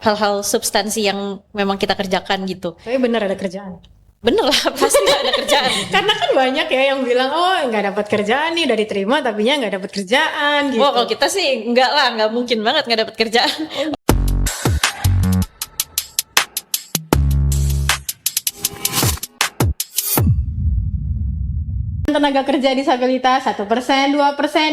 hal-hal substansi yang memang kita kerjakan gitu. Tapi bener ada kerjaan. Bener lah, pasti nggak ada kerjaan. Karena kan banyak ya yang bilang, oh nggak dapat kerjaan nih, udah diterima tapi nggak dapat kerjaan gitu. Oh, kalau kita sih enggak lah, nggak mungkin banget nggak dapat kerjaan. Tenaga kerja disabilitas 1%, 2%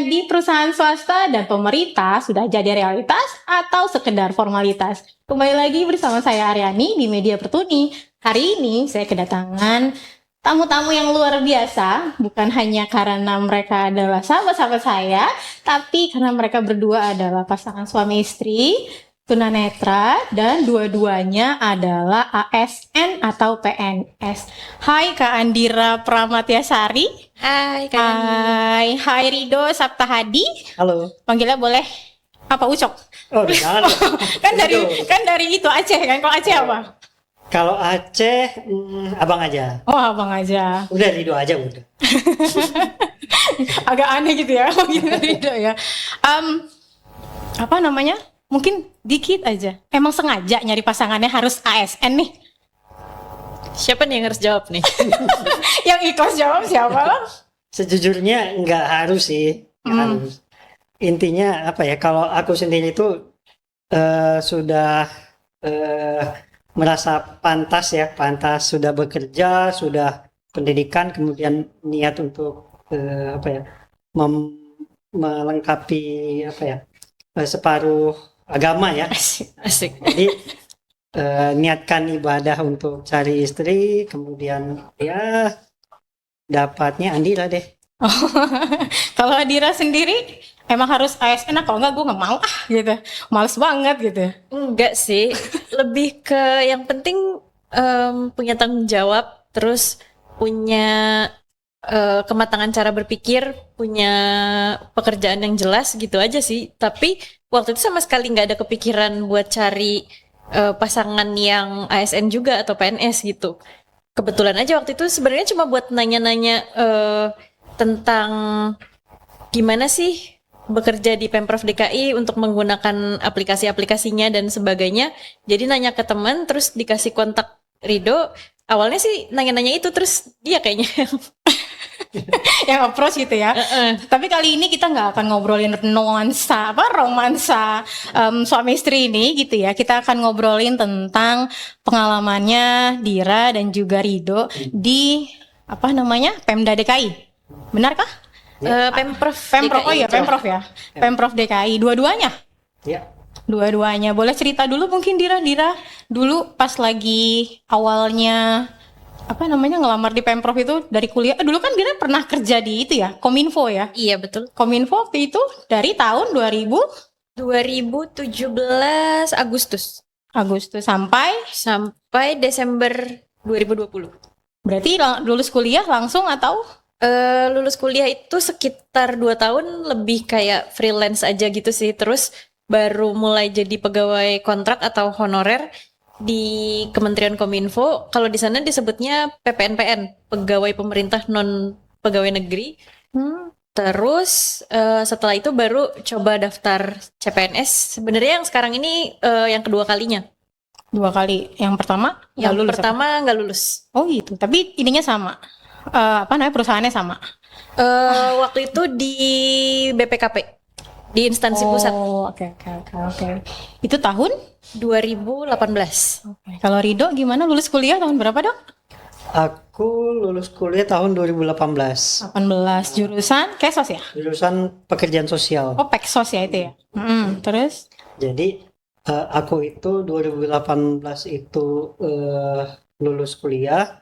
di perusahaan swasta dan pemerintah sudah jadi realitas atau sekedar formalitas. Kembali lagi bersama saya Aryani di Media Pertuni. Hari ini saya kedatangan tamu-tamu yang luar biasa, bukan hanya karena mereka adalah sahabat-sahabat saya, tapi karena mereka berdua adalah pasangan suami istri, tunanetra, dan dua-duanya adalah ASN atau PNS. Hai Kak Andira Pramatyasari. Hai Kak. Hai Rido Saptahadi. Halo. Panggilnya boleh apa Ucok? Oh, jangan. kan dari itu Aceh kan? Kalau Aceh apa? Kalau Aceh, abang aja. Oh, abang aja. Udah Rido aja udah. Agak aneh gitu ya, gitu Rido ya. Apa namanya? Mungkin dikit aja. Emang sengaja nyari pasangannya harus ASN nih? Siapa nih yang harus jawab nih? Yang ikhlas jawab siapa? Sejujurnya nggak harus sih, nggak harus. Intinya apa ya? Kalau aku sendiri itu sudah merasa pantas sudah bekerja, sudah pendidikan, kemudian niat untuk melengkapi separuh agama ya. Asik. Jadi niatkan ibadah untuk cari istri, kemudian ya dapatnya Andira deh. Kalau Andira sendiri emang harus ASN, kalau enggak gue nggak mau gitu, males banget gitu. Enggak sih, lebih ke yang penting punya tanggung jawab, terus punya kematangan cara berpikir, punya pekerjaan yang jelas gitu aja sih. Tapi waktu itu sama sekali nggak ada kepikiran buat cari pasangan yang ASN juga atau PNS gitu. Kebetulan aja waktu itu sebenarnya cuma buat nanya-nanya tentang gimana sih bekerja di Pemprov DKI untuk menggunakan aplikasi-aplikasinya dan sebagainya. Jadi nanya ke teman, terus dikasih kontak Rido. Awalnya sih nanya-nanya itu, terus dia kayaknya yang approach gitu ya. Tapi kali ini kita nggak akan ngobrolin romansa suami istri ini gitu ya. Kita akan ngobrolin tentang pengalamannya Dira dan juga Rido di Pemda DKI. Benarkah? Pemprov DKI. Pemprov ya. Pemprov DKI dua-duanya. Ya. Dua-duanya. Boleh cerita dulu mungkin Dira dulu pas lagi awalnya ngelamar di Pemprov itu dari kuliah. Dulu kan Dira pernah kerja di itu ya, Kominfo ya. Iya betul. Kominfo waktu itu dari tahun 2017 Agustus sampai Desember 2020. Berarti lulus kuliah langsung atau? Lulus kuliah itu sekitar 2 tahun, lebih kayak freelance aja gitu sih. Terus baru mulai jadi pegawai kontrak atau honorer di Kementerian Kominfo. Kalau di sana disebutnya PPNPN, pegawai pemerintah non pegawai negeri. Terus setelah itu baru coba daftar CPNS. Sebenarnya yang sekarang ini yang kedua kalinya. 2 kali. Yang pertama nggak lulus. Oh gitu. Tapi ininya sama. Perusahaannya sama. Waktu itu di BPKP, di instansi pusat. Oh, oke. Itu tahun 2018. Okay. Kalau Rido gimana, lulus kuliah tahun berapa, Dok? Aku lulus kuliah tahun 2018. 18. Jurusan Kesos ya? Jurusan pekerjaan sosial. Oh, Peksos ya itu ya. Terus? Jadi aku itu 2018 itu lulus kuliah.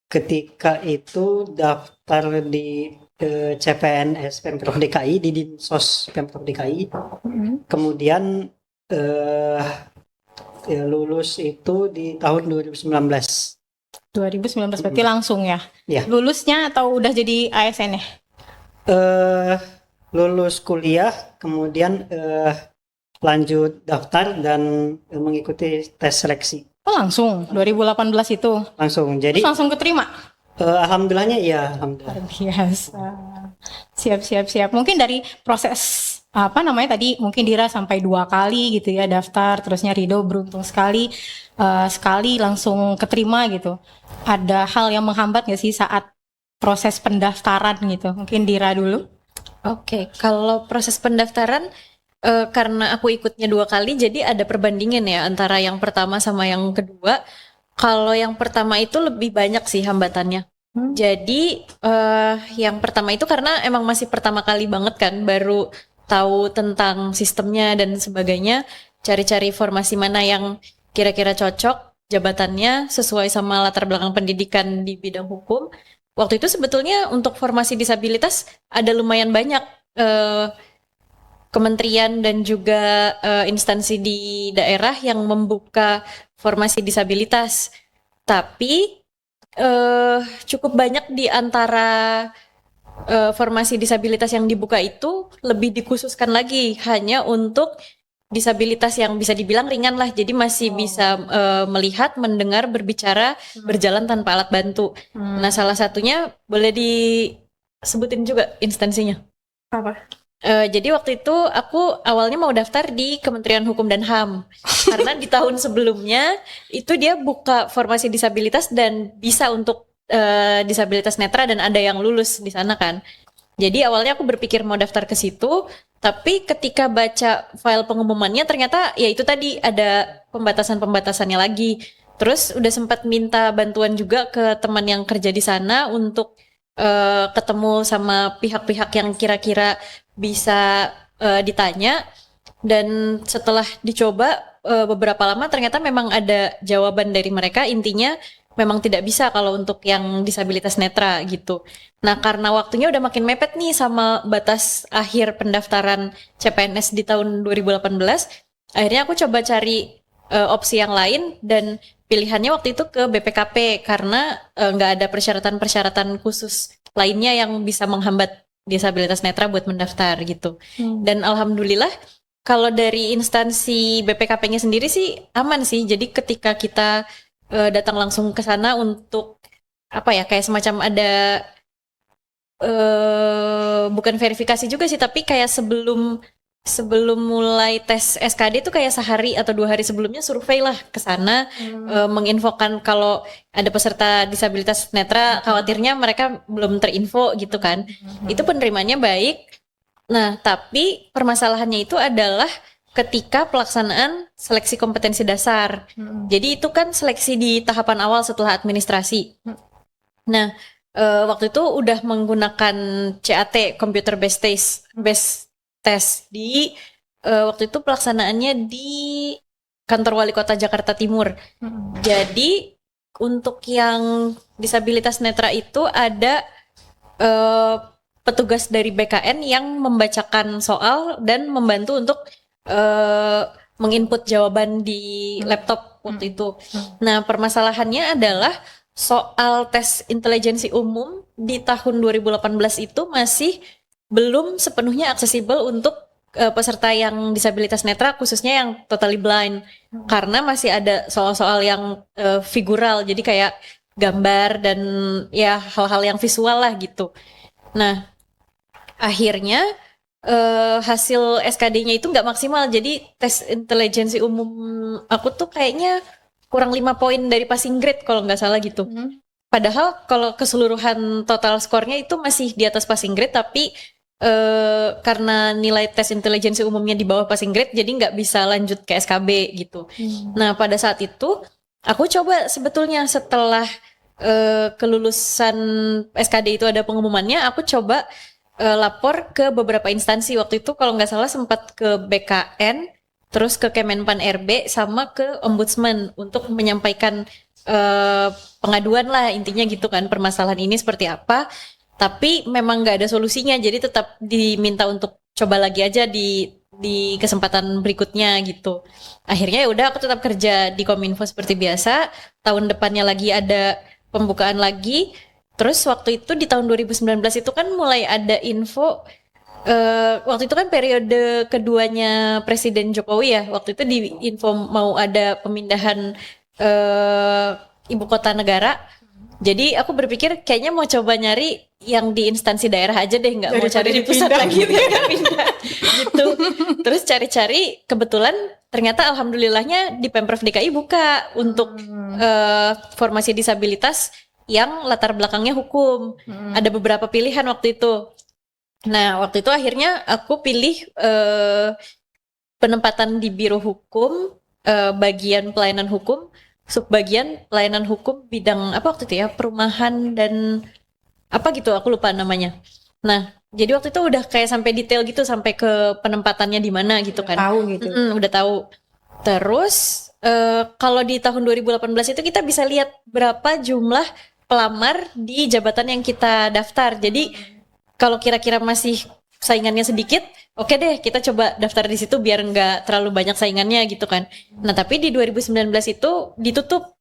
Ketika itu daftar di CPNS Pemprov DKI, di Dinsos Pemprov DKI. Kemudian lulus itu di tahun 2019. 2019 berarti langsung ya? Ya. Lulusnya atau udah jadi ASN ya? Lulus kuliah, kemudian lanjut daftar dan mengikuti tes seleksi. Oh langsung, 2018 itu? Langsung, jadi terus langsung keterima? Alhamdulillahnya iya, alhamdulillah. Biasa. Siap. Mungkin dari proses apa namanya tadi mungkin Dira sampai 2 kali gitu ya daftar, terusnya Rido beruntung sekali sekali langsung keterima gitu. Ada hal yang menghambat nggak sih saat proses pendaftaran gitu? Mungkin Dira dulu. Oke, kalau proses pendaftaran karena aku ikutnya 2 kali, jadi ada perbandingan ya antara yang pertama sama yang kedua. Kalau yang pertama itu lebih banyak sih hambatannya. Jadi yang pertama itu karena emang masih pertama kali banget kan, baru tahu tentang sistemnya dan sebagainya, cari-cari formasi mana yang kira-kira cocok, jabatannya sesuai sama latar belakang pendidikan di bidang hukum. Waktu itu sebetulnya untuk formasi disabilitas ada lumayan banyak eh, kementerian dan juga instansi di daerah yang membuka formasi disabilitas. Tapi cukup banyak di antara formasi disabilitas yang dibuka itu lebih dikhususkan lagi hanya untuk disabilitas yang bisa dibilang ringan lah. Jadi masih bisa melihat, mendengar, berbicara, berjalan tanpa alat bantu. Nah, salah satunya boleh disebutin juga instansinya. Apa? Jadi waktu itu aku awalnya mau daftar di Kementerian Hukum dan HAM karena di tahun sebelumnya itu dia buka formasi disabilitas dan bisa untuk disabilitas netra dan ada yang lulus di sana kan. Jadi awalnya aku berpikir mau daftar ke situ, tapi ketika baca file pengumumannya ternyata ya itu tadi ada pembatasan-pembatasannya lagi. Terus udah sempat minta bantuan juga ke teman yang kerja di sana untuk ketemu sama pihak-pihak yang kira-kira bisa ditanya, dan setelah dicoba beberapa lama ternyata memang ada jawaban dari mereka, intinya memang tidak bisa kalau untuk yang disabilitas netra gitu. Nah, karena waktunya udah makin mepet nih sama batas akhir pendaftaran CPNS di tahun 2018, akhirnya aku coba cari opsi yang lain dan pilihannya waktu itu ke BPKP karena nggak ada persyaratan-persyaratan khusus lainnya yang bisa menghambat disabilitas netra buat mendaftar gitu. Dan alhamdulillah kalau dari instansi BPKP-nya sendiri sih aman sih. Jadi ketika kita datang langsung ke sana untuk apa ya, kayak semacam ada bukan verifikasi juga sih, tapi kayak sebelum mulai tes SKD itu kayak sehari atau 2 hari sebelumnya survei lah ke sana, menginfokan kalau ada peserta disabilitas netra, khawatirnya mereka belum terinfo gitu kan. Itu penerimanya baik. Nah, tapi permasalahannya itu adalah ketika pelaksanaan seleksi kompetensi dasar. Jadi itu kan seleksi di tahapan awal setelah administrasi. Nah, waktu itu udah menggunakan CAT, Computer Based Test di waktu itu pelaksanaannya di kantor wali kota Jakarta Timur. Jadi untuk yang disabilitas netra itu ada petugas dari BKN yang membacakan soal dan membantu untuk menginput jawaban di laptop waktu itu. Nah, permasalahannya adalah soal tes intelijensi umum di tahun 2018 itu masih belum sepenuhnya aksesibel untuk peserta yang disabilitas netra, khususnya yang totally blind, karena masih ada soal-soal yang figural, jadi kayak gambar dan ya hal-hal yang visual lah gitu. Nah, akhirnya hasil SKD-nya itu nggak maksimal, jadi tes intelijensi umum aku tuh kayaknya kurang 5 poin dari passing grade kalau nggak salah gitu. Padahal kalau keseluruhan total skornya itu masih di atas passing grade, tapi karena nilai tes intelijensi umumnya di bawah passing grade, jadi nggak bisa lanjut ke SKB gitu. Nah, pada saat itu aku coba sebetulnya setelah kelulusan SKD itu ada pengumumannya, aku coba lapor ke beberapa instansi. Waktu itu kalau nggak salah sempat ke BKN, terus ke Kemenpan RB, sama ke Ombudsman untuk menyampaikan pengaduan lah, intinya gitu kan, permasalahan ini seperti apa. Tapi memang nggak ada solusinya, jadi tetap diminta untuk coba lagi aja di kesempatan berikutnya gitu. Akhirnya ya udah, aku tetap kerja di Kominfo seperti biasa. Tahun depannya lagi ada pembukaan lagi. Terus waktu itu di tahun 2019 itu kan mulai ada info, waktu itu kan periode keduanya Presiden Jokowi ya. Waktu itu di info mau ada pemindahan ibu kota negara. Jadi aku berpikir kayaknya mau coba nyari yang di instansi daerah aja deh, nggak mau Daripada cari di pusat dipindah. lagi biar nggak pindah gitu. Terus cari-cari, kebetulan ternyata alhamdulillahnya di Pemprov DKI buka untuk formasi disabilitas yang latar belakangnya hukum. Ada beberapa pilihan waktu itu. Nah, waktu itu akhirnya aku pilih penempatan di Biro Hukum, bagian pelayanan hukum, subbagian pelayanan hukum bidang apa waktu itu ya, perumahan dan apa gitu, aku lupa namanya. Nah, jadi waktu itu udah kayak sampai detail gitu, sampai ke penempatannya di mana gitu kan. Tahu gitu. Udah tahu. Terus kalau di tahun 2018 itu kita bisa lihat berapa jumlah pelamar di jabatan yang kita daftar. Jadi kalau kira-kira masih saingannya sedikit, oke deh kita coba daftar di situ biar nggak terlalu banyak saingannya gitu kan. Nah tapi di 2019 itu ditutup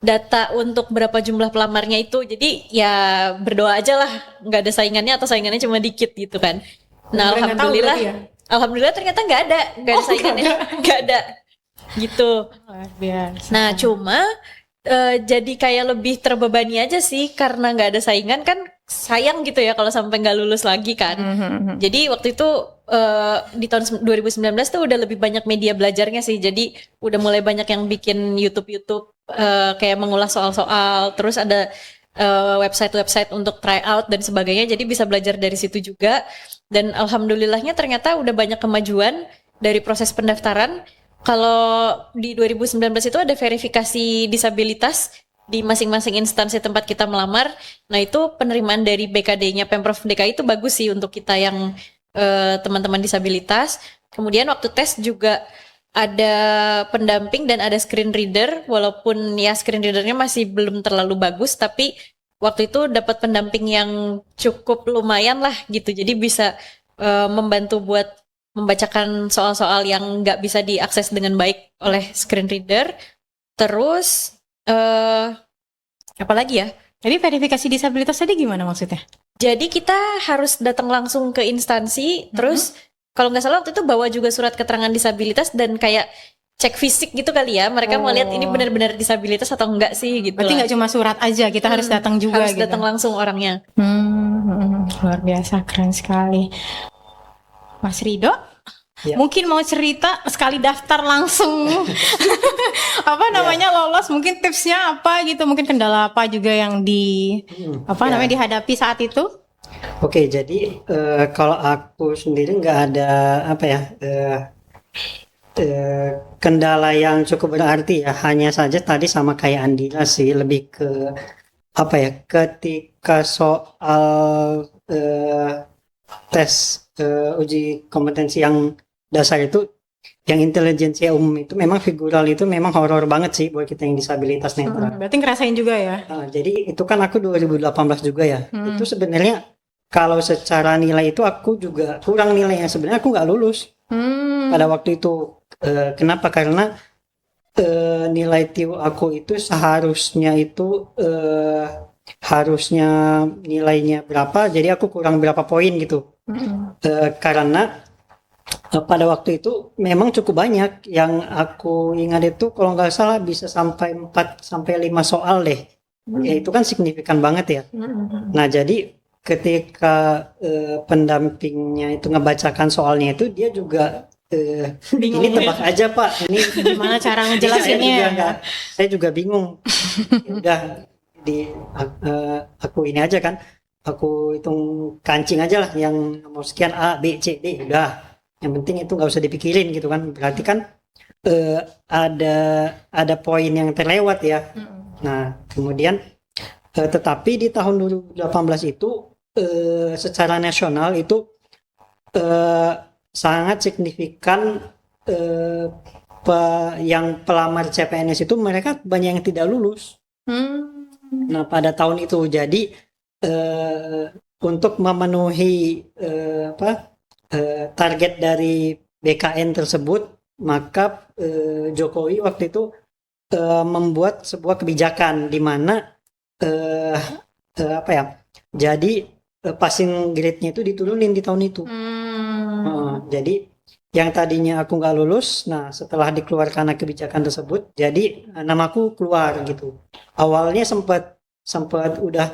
data untuk berapa jumlah pelamarnya itu. Jadi ya berdoa aja lah nggak ada saingannya atau saingannya cuma dikit gitu kan. Nah Bener nggak tahu alhamdulillah, berarti ya? alhamdulillah ternyata nggak ada saingannya, nggak ada gitu. Luar biasa. Nah cuma jadi kayak lebih terbebani aja sih karena nggak ada saingan kan, sayang gitu ya kalau sampai nggak lulus lagi kan. Jadi waktu itu di tahun 2019 tuh udah lebih banyak media belajarnya sih. Jadi udah mulai banyak yang bikin YouTube kayak mengulas soal-soal. Terus ada website-website untuk try out dan sebagainya. Jadi bisa belajar dari situ juga. Dan alhamdulillahnya ternyata udah banyak kemajuan dari proses pendaftaran. Kalau di 2019 itu ada verifikasi disabilitas di masing-masing instansi tempat kita melamar. Nah itu penerimaan dari BKD-nya Pemprov DKI itu bagus sih untuk kita yang teman-teman disabilitas. Kemudian waktu tes juga ada pendamping dan ada screen reader. Walaupun ya screen readernya masih belum terlalu bagus, tapi waktu itu dapat pendamping yang cukup lumayan lah gitu. Jadi bisa membantu buat membacakan soal-soal yang nggak bisa diakses dengan baik oleh screen reader. Terus apa lagi ya? Jadi verifikasi disabilitas tadi gimana maksudnya? Jadi kita harus datang langsung ke instansi, terus kalau nggak salah waktu itu bawa juga surat keterangan disabilitas dan kayak cek fisik gitu kali ya. Mereka mau lihat ini benar-benar disabilitas atau enggak sih gitu. Berarti nggak cuma surat aja, kita harus datang juga harus gitu. datang langsung orangnya. Luar biasa, keren sekali. Mas Rido, Ya. mungkin mau cerita sekali daftar langsung apa namanya lolos, mungkin tipsnya apa gitu, mungkin kendala apa juga yang namanya dihadapi saat itu? Oke, jadi kalau aku sendiri nggak ada apa ya kendala yang cukup berarti ya. Hanya saja tadi sama kayak Andila sih, lebih ke apa ya, ketika soal tes uji kompetensi yang dasar itu, yang intelijensia umum itu memang figural itu memang horor banget sih buat kita yang disabilitas netra. Berarti ngerasain juga ya? Jadi itu kan aku 2018 juga ya. Itu sebenarnya kalau secara nilai itu aku juga kurang nilainya. Sebenarnya aku nggak lulus pada waktu itu. Kenapa? Karena nilai TIU aku itu seharusnya itu harusnya nilainya berapa, jadi aku kurang berapa poin gitu. Karena pada waktu itu memang cukup banyak, yang aku ingat itu kalau nggak salah bisa sampai 4 sampai 5 soal deh. Ya itu kan signifikan banget ya. Nah jadi ketika pendampingnya itu ngebacakan soalnya itu, dia juga Bingung ini tebak aja Pak, ini Gimana cara ngejelasinnya? saya juga bingung. Ya udah aku ini aja kan, aku hitung kancing aja lah, yang nomor sekian A B C D, udah yang penting itu nggak usah dipikirin gitu kan. Berarti kan ada poin yang terlewat ya. Nah kemudian tetapi di tahun 2018 itu secara nasional itu sangat signifikan, yang pelamar CPNS itu mereka banyak yang tidak lulus. Nah pada tahun itu jadi untuk memenuhi target dari BKN tersebut, maka Jokowi waktu itu membuat sebuah kebijakan di mana jadi passing grade-nya itu diturunin di tahun itu. Jadi yang tadinya aku nggak lulus, nah setelah dikeluarkan kebijakan tersebut, jadi namaku keluar gitu. Awalnya sempat udah,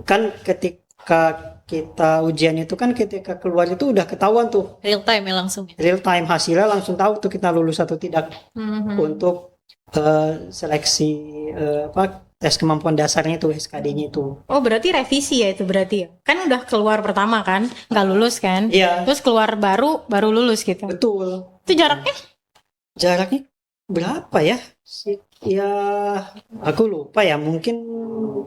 kan ketika kita ujian itu kan ketika keluar itu udah ketahuan tuh Real time ya langsung. real time hasilnya, langsung tahu tuh kita lulus atau tidak untuk seleksi tes kemampuan dasarnya itu SKD-nya itu. Oh berarti revisi ya itu berarti ya? Kan udah keluar pertama kan, nggak lulus kan? Iya, Terus keluar baru lulus gitu. betul. Itu jaraknya? Jaraknya berapa ya? Ya aku lupa ya, mungkin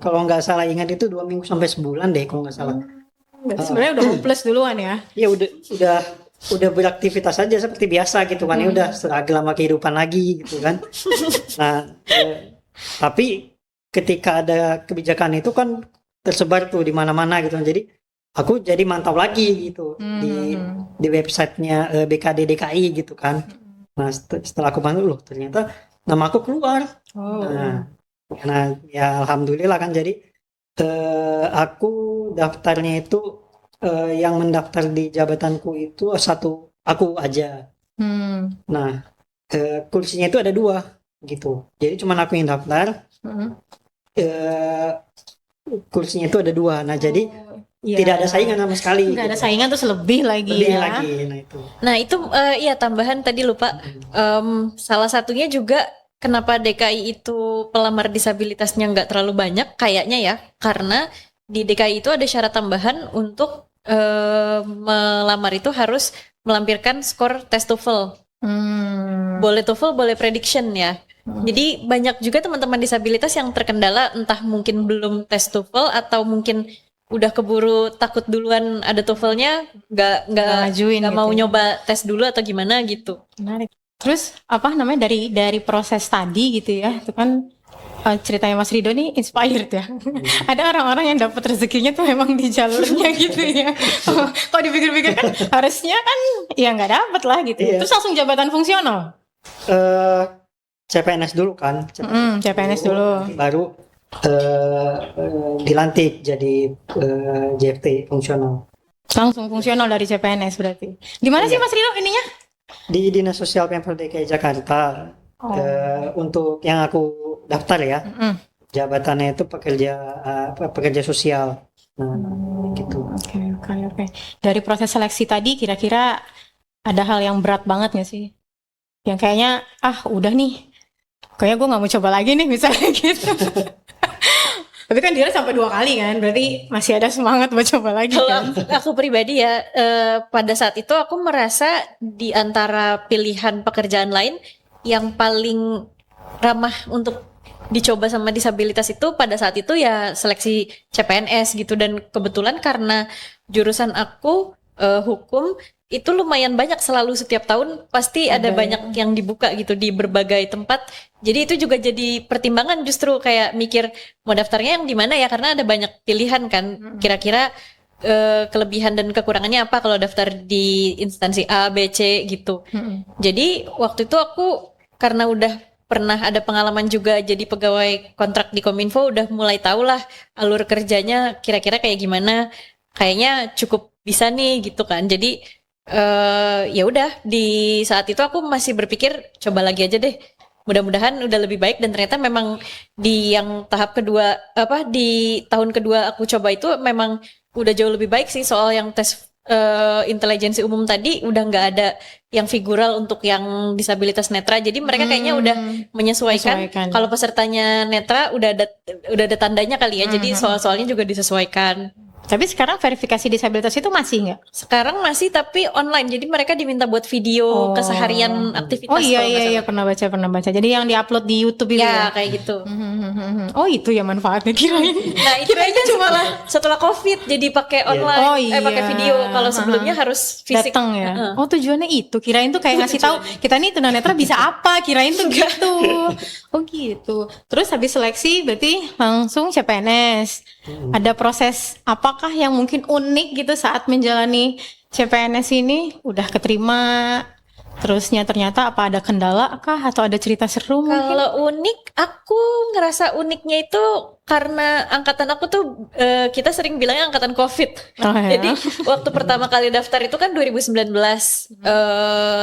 kalau nggak salah ingat itu 2 minggu sampai sebulan deh kalau nggak salah. Berarti sebenarnya udah hopeless duluan ya? Ya udah beraktivitas aja seperti biasa gitu kan, ya udah seragam sama kehidupan lagi gitu kan. Nah, tapi ketika ada kebijakan itu kan tersebar tuh di mana-mana gitu. Jadi aku jadi mantau lagi gitu di websitenya BKD DKI gitu kan. Nah, setelah aku pantau, loh ternyata nama aku keluar. Oh. Nah, ya alhamdulillah kan, jadi aku daftarnya itu yang mendaftar di jabatanku itu satu aku aja. Nah, kursinya itu ada 2 gitu. Jadi cuman aku yang daftar. Kursinya itu ada 2. Nah, jadi Iya. tidak ada saingan sama sekali. Nggak ada gitu. saingan terus lebih lagi Lebih ya. lagi. Nah, itu. Nah itu ya tambahan tadi lupa. Salah satunya juga kenapa DKI itu pelamar disabilitasnya nggak terlalu banyak kayaknya ya, karena di DKI itu ada syarat tambahan untuk melamar itu harus melampirkan skor tes TOEFL. Boleh TOEFL, boleh prediction ya. Jadi banyak juga teman-teman disabilitas yang terkendala, entah mungkin belum tes TOEFL atau mungkin udah keburu takut duluan ada TOEFL-nya, Ngajuin nggak gitu mau ya. nyoba tes dulu atau gimana gitu. Menarik. Terus apa namanya dari proses tadi gitu ya, itu kan ceritanya Mas Rido nih inspired ya. Ada orang-orang yang dapat rezekinya tuh memang di jalurnya gitu ya. Kok dipikir-pikir kan harusnya kan ya nggak dapat lah gitu. Iya. Terus langsung jabatan fungsional. CPNS dulu kan. CPNS dulu. Nanti baru dilantik jadi JFT fungsional. Langsung fungsional dari CPNS berarti. Di mana sih Mas Rido ininya? Di Dinas Sosial Pemprov DKI Jakarta. Untuk yang aku daftar ya, jabatannya itu pekerja sosial. Nah, gitu. Oke. Dari proses seleksi tadi kira-kira ada hal yang berat banget nggak sih? Yang kayaknya udah nih, kayaknya gue nggak mau coba lagi nih misalnya gitu. Tapi kan dia sampai 2 kali kan, berarti masih ada semangat buat coba lagi Kalau kan? aku pribadi ya, pada saat itu aku merasa di antara pilihan pekerjaan lain yang paling ramah untuk dicoba sama disabilitas itu pada saat itu ya seleksi CPNS gitu. Dan kebetulan karena jurusan aku hukum, itu lumayan banyak, selalu setiap tahun pasti ada banyak yang dibuka gitu di berbagai tempat. Jadi itu juga jadi pertimbangan, justru kayak mikir mau daftarnya yang di mana ya, karena ada banyak pilihan kan. Kira-kira kelebihan dan kekurangannya apa kalau daftar di instansi A, B, C gitu. Jadi waktu itu aku karena udah pernah ada pengalaman juga jadi pegawai kontrak di Kominfo, udah mulai tahu lah alur kerjanya kira-kira kayak gimana. Kayaknya cukup bisa nih gitu kan. Jadi ya udah, di saat itu aku masih berpikir coba lagi aja deh. Mudah-mudahan udah lebih baik, dan ternyata memang di yang tahap kedua di tahun kedua aku coba itu memang udah jauh lebih baik sih. Soal yang tes intelijensi umum tadi udah nggak ada yang figural untuk yang disabilitas netra. Jadi mereka kayaknya udah menyesuaikan. Kalau pesertanya netra udah ada tandanya kali ya. Jadi soal-soalnya juga disesuaikan. Tapi sekarang verifikasi disabilitas itu masih nggak? Sekarang masih, tapi online. Jadi mereka diminta buat video keseharian aktivitas. Oh iya pernah baca. Jadi yang diupload di YouTube itu ya ya? kayak gitu. Oh itu ya manfaatnya kirain. Nah itu kayaknya cuma setelah COVID jadi pakai online. Oh iya. Pakai video. Kalau sebelumnya harus fisik. Datang ya. Oh tujuannya itu. Kirain tuh kayak ngasih tahu kita nih tunanetra bisa apa. Kirain tuh gitu. Oh gitu. Terus habis seleksi berarti langsung CPNS. Ada proses apakah yang mungkin unik gitu saat menjalani CPNS ini? Udah keterima, Terusnya ternyata apa ada kendala kah atau ada cerita seru mungkin? Kalau unik, aku ngerasa uniknya itu karena angkatan aku tuh kita sering bilangnya angkatan COVID. Oh, ya? Jadi waktu pertama kali daftar itu kan 2019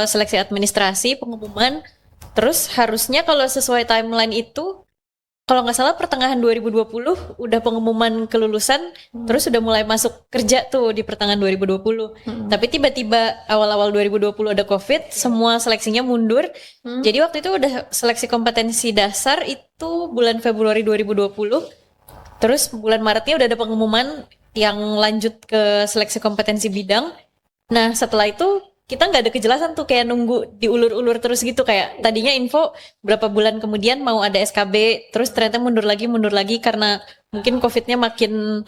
seleksi administrasi pengumuman. Terus harusnya kalau sesuai timeline itu, kalau nggak salah pertengahan 2020 udah pengumuman kelulusan, terus udah mulai masuk kerja tuh di pertengahan 2020. Tapi tiba-tiba awal-awal 2020 ada COVID, semua seleksinya mundur. Jadi waktu itu udah seleksi kompetensi dasar itu bulan Februari 2020. Terus bulan Maretnya udah ada pengumuman yang lanjut ke seleksi kompetensi bidang. Nah setelah itu kita nggak ada kejelasan tuh, kayak nunggu diulur-ulur terus gitu, kayak tadinya info berapa bulan kemudian mau ada SKB, terus ternyata mundur lagi karena mungkin COVID-nya makin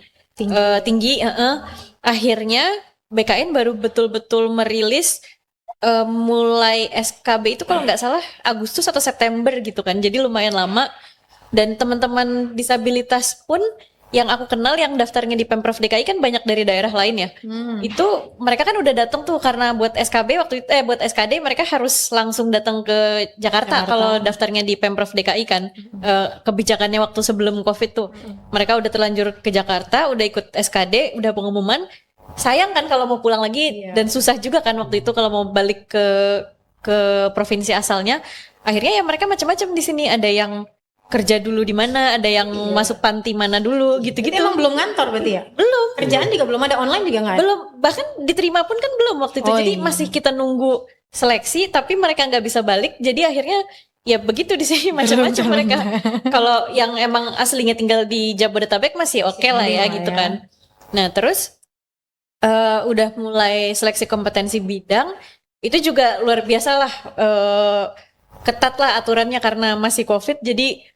tinggi. Akhirnya BKN baru betul-betul merilis mulai SKB itu kalau nggak salah Agustus atau September gitu kan, jadi lumayan lama. Dan teman-teman disabilitas pun yang aku kenal yang daftarnya di Pemprov DKI kan banyak dari daerah lain ya. Itu mereka kan udah datang tuh karena buat SKB waktu itu buat SKD mereka harus langsung datang ke Jakarta kalau daftarnya di Pemprov DKI kan. Kebijakannya waktu sebelum Covid tuh. Mereka udah terlanjur ke Jakarta, udah ikut SKD, udah pengumuman. Sayang kan kalau mau pulang lagi dan susah juga kan waktu itu kalau mau balik ke provinsi asalnya. Akhirnya ya mereka macam-macam di sini, ada yang kerja dulu di mana, ada yang masuk panti mana dulu, gitu-gitu. Emang belum ngantor berarti ya? Belum. Kerjaan juga belum ada, online juga nggak ada? Belum, bahkan diterima pun kan belum waktu itu. Jadi masih kita nunggu seleksi, tapi mereka nggak bisa balik. Jadi akhirnya ya begitu di sini macam-macam mereka. Kalau yang emang aslinya tinggal di Jabodetabek masih oke lah ya gitu kan. Nah terus udah mulai seleksi kompetensi bidang, itu juga luar biasa lah, ketat lah aturannya karena masih COVID. Jadi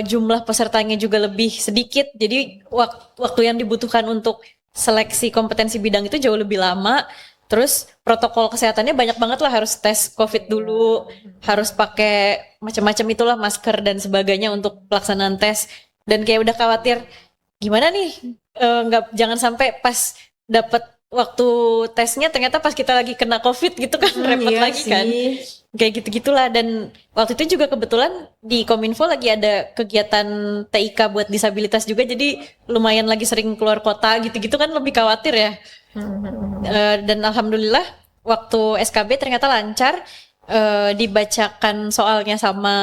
jumlah pesertanya juga lebih sedikit, jadi waktu yang dibutuhkan untuk seleksi kompetensi bidang itu jauh lebih lama. Terus protokol kesehatannya banyak banget lah, harus tes COVID dulu, harus pakai macam-macam itulah, masker dan sebagainya untuk pelaksanaan tes. Dan kayak udah khawatir gimana nih, jangan sampai pas dapat waktu tesnya ternyata pas kita lagi kena COVID gitu kan, repot lagi kan. Kayak gitu-gitulah. Dan waktu itu juga kebetulan di Kominfo lagi ada kegiatan TIK buat disabilitas juga, jadi lumayan lagi sering keluar kota gitu-gitu kan, lebih khawatir ya. Dan alhamdulillah waktu SKB ternyata lancar, dibacakan soalnya sama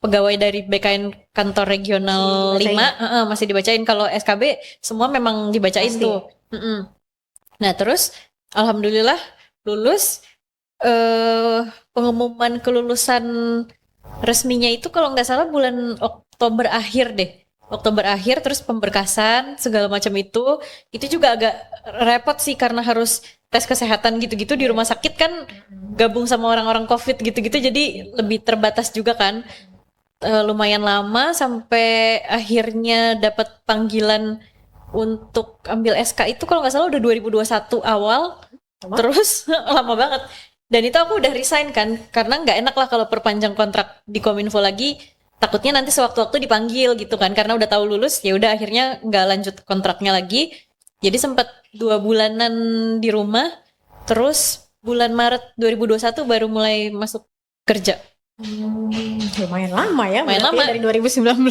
pegawai dari BKN kantor regional 5, masih dibacain. Kalau SKB semua memang dibacain pasti tuh. Nah terus alhamdulillah lulus. Pengumuman kelulusan resminya itu kalau nggak salah bulan Oktober akhir deh. Oktober akhir, terus pemberkasan segala macam itu juga agak repot sih karena harus tes kesehatan gitu-gitu di rumah sakit kan, gabung sama orang-orang COVID gitu-gitu, jadi lebih terbatas juga kan. Lumayan lama sampai akhirnya dapat panggilan untuk ambil SK itu kalau nggak salah udah 2021 awal. Terus lama banget. Dan itu aku udah resign kan, karena nggak enak lah kalau perpanjang kontrak di Kominfo lagi, takutnya nanti sewaktu-waktu dipanggil gitu kan, karena udah tahu lulus. Ya udah akhirnya nggak lanjut kontraknya lagi. Jadi sempat 2 bulanan di rumah, terus bulan Maret 2021 baru mulai masuk kerja. Lumayan lama ya, lumayan lama dari 2019.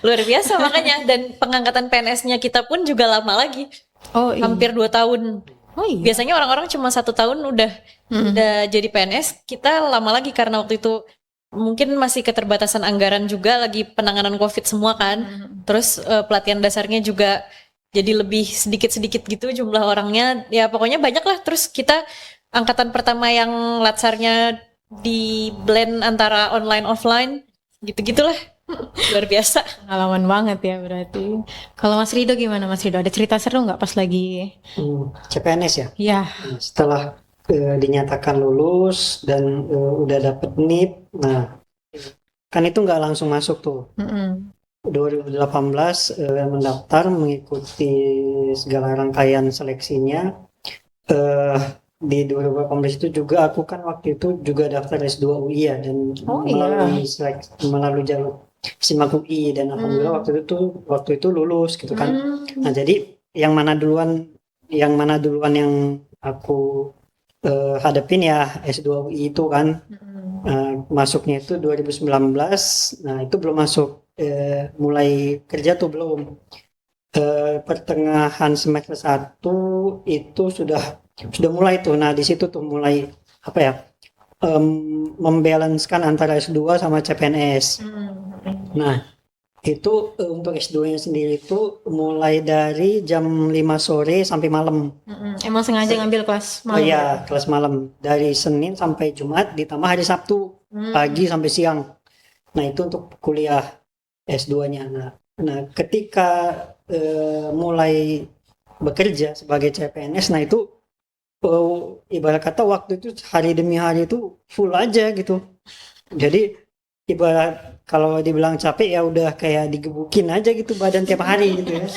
Luar biasa makanya. Dan pengangkatan PNS-nya kita pun juga lama lagi, hampir 2 tahun. Biasanya orang-orang cuma 1 tahun udah jadi PNS, kita lama lagi karena waktu itu mungkin masih keterbatasan anggaran juga, lagi penanganan COVID semua kan. Terus pelatihan dasarnya juga jadi lebih sedikit-sedikit gitu jumlah orangnya. Ya pokoknya banyak lah. Terus kita angkatan pertama yang latsarnya di blend antara online offline gitu-gitulah. Luar biasa. Pengalaman banget ya berarti. Kalau Mas Rido gimana Mas Rido? Ada cerita seru nggak pas lagi CPNS ya? Iya. Setelah dinyatakan lulus dan udah dapet NIP, nah kan itu nggak langsung masuk tuh. 2018 mendaftar mengikuti segala rangkaian seleksinya. Di 2018 itu juga aku kan waktu itu juga daftar S2 UI ya, dan melalui jalur SIMAK UI, dan alhamdulillah waktu itu lulus gitu kan. Nah jadi yang mana duluan yang aku hadapin ya S2 UI itu kan. Masuknya itu 2019. Nah, itu belum masuk, mulai kerja tuh belum. Pertengahan semester 1 itu sudah mulai tuh. Nah, di situ tuh mulai apa ya? Membalancekan antara S2 sama CPNS. Nah, itu untuk S2-nya sendiri itu mulai dari jam 5 sore sampai malam. Emang sengaja ngambil kelas Oh malam? iya, kelas malam dari Senin sampai Jumat ditambah hari Sabtu pagi sampai siang. Nah, itu untuk kuliah S2-nya. Nah, ketika mulai bekerja sebagai CPNS, nah itu ibarat kata waktu itu hari demi hari itu full aja gitu. Jadi ibarat kalau dibilang capek ya udah kayak digebukin aja gitu badan tiap hari gitu ya.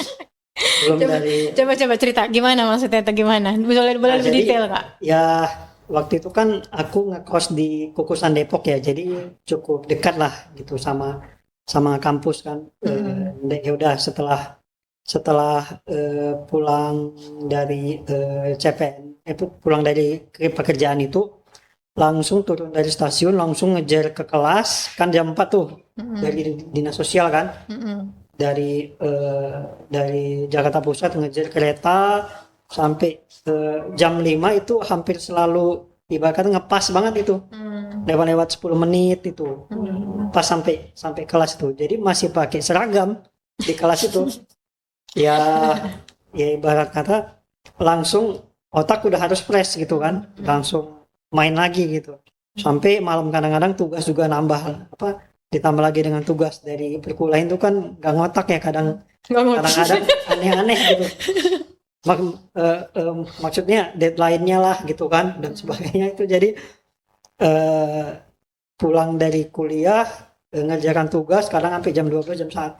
Belum dari Coba cerita gimana maksudnya atau gimana? Boleh Nah, lebih jadi detail Kak? ya waktu itu kan aku ngekos di Kukusan Depok ya, jadi cukup dekat lah gitu sama kampus kan. Ya udah setelah pulang dari pulang dari pekerjaan itu langsung turun dari stasiun langsung ngejar ke kelas kan jam 4 tuh dari dinas sosial kan. Dari Jakarta Pusat ngejar kereta sampai jam 5 itu hampir selalu ibaratnya ngepas banget itu. Lewat-lewat 10 menit itu. Pas sampai kelas itu. Jadi masih pakai seragam di kelas itu. Ya ibarat kata langsung otak udah harus fresh gitu kan. Langsung main lagi gitu. Sampai malam kadang-kadang tugas juga nambah ditambah lagi dengan tugas dari perkuliahan itu kan gak ngotak ya kadang-kadang aneh-aneh gitu. Maksudnya deadline-nya lah gitu kan dan sebagainya itu. Jadi pulang dari kuliah ngerjakan tugas kadang sampai jam 12 jam 1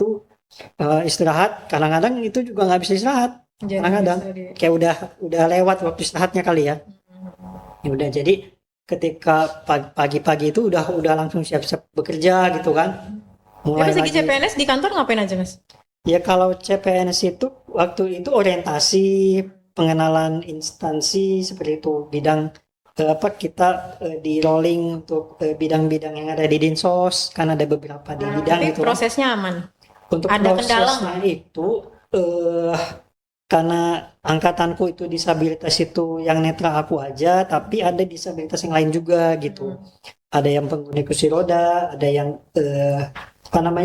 istirahat kadang-kadang itu juga nggak bisa istirahat kadang-kadang kayak udah lewat waktu istirahatnya kali ya. Ya udah, jadi ketika pagi-pagi itu udah langsung siap-siap bekerja gitu kan. Mulai Tapi segi lagi. CPNS di kantor ngapain aja Mas? Ya kalau CPNS itu waktu itu orientasi pengenalan instansi seperti itu bidang kita di rolling untuk bidang-bidang yang ada di Dinsos kan ada beberapa di bidang Tapi gitu kan. prosesnya aman. Untuk ada kendala prosesnya itu karena angkatanku itu disabilitas itu yang netra aku aja, tapi ada disabilitas yang lain juga gitu. Ada yang pengguna kursi roda, ada yang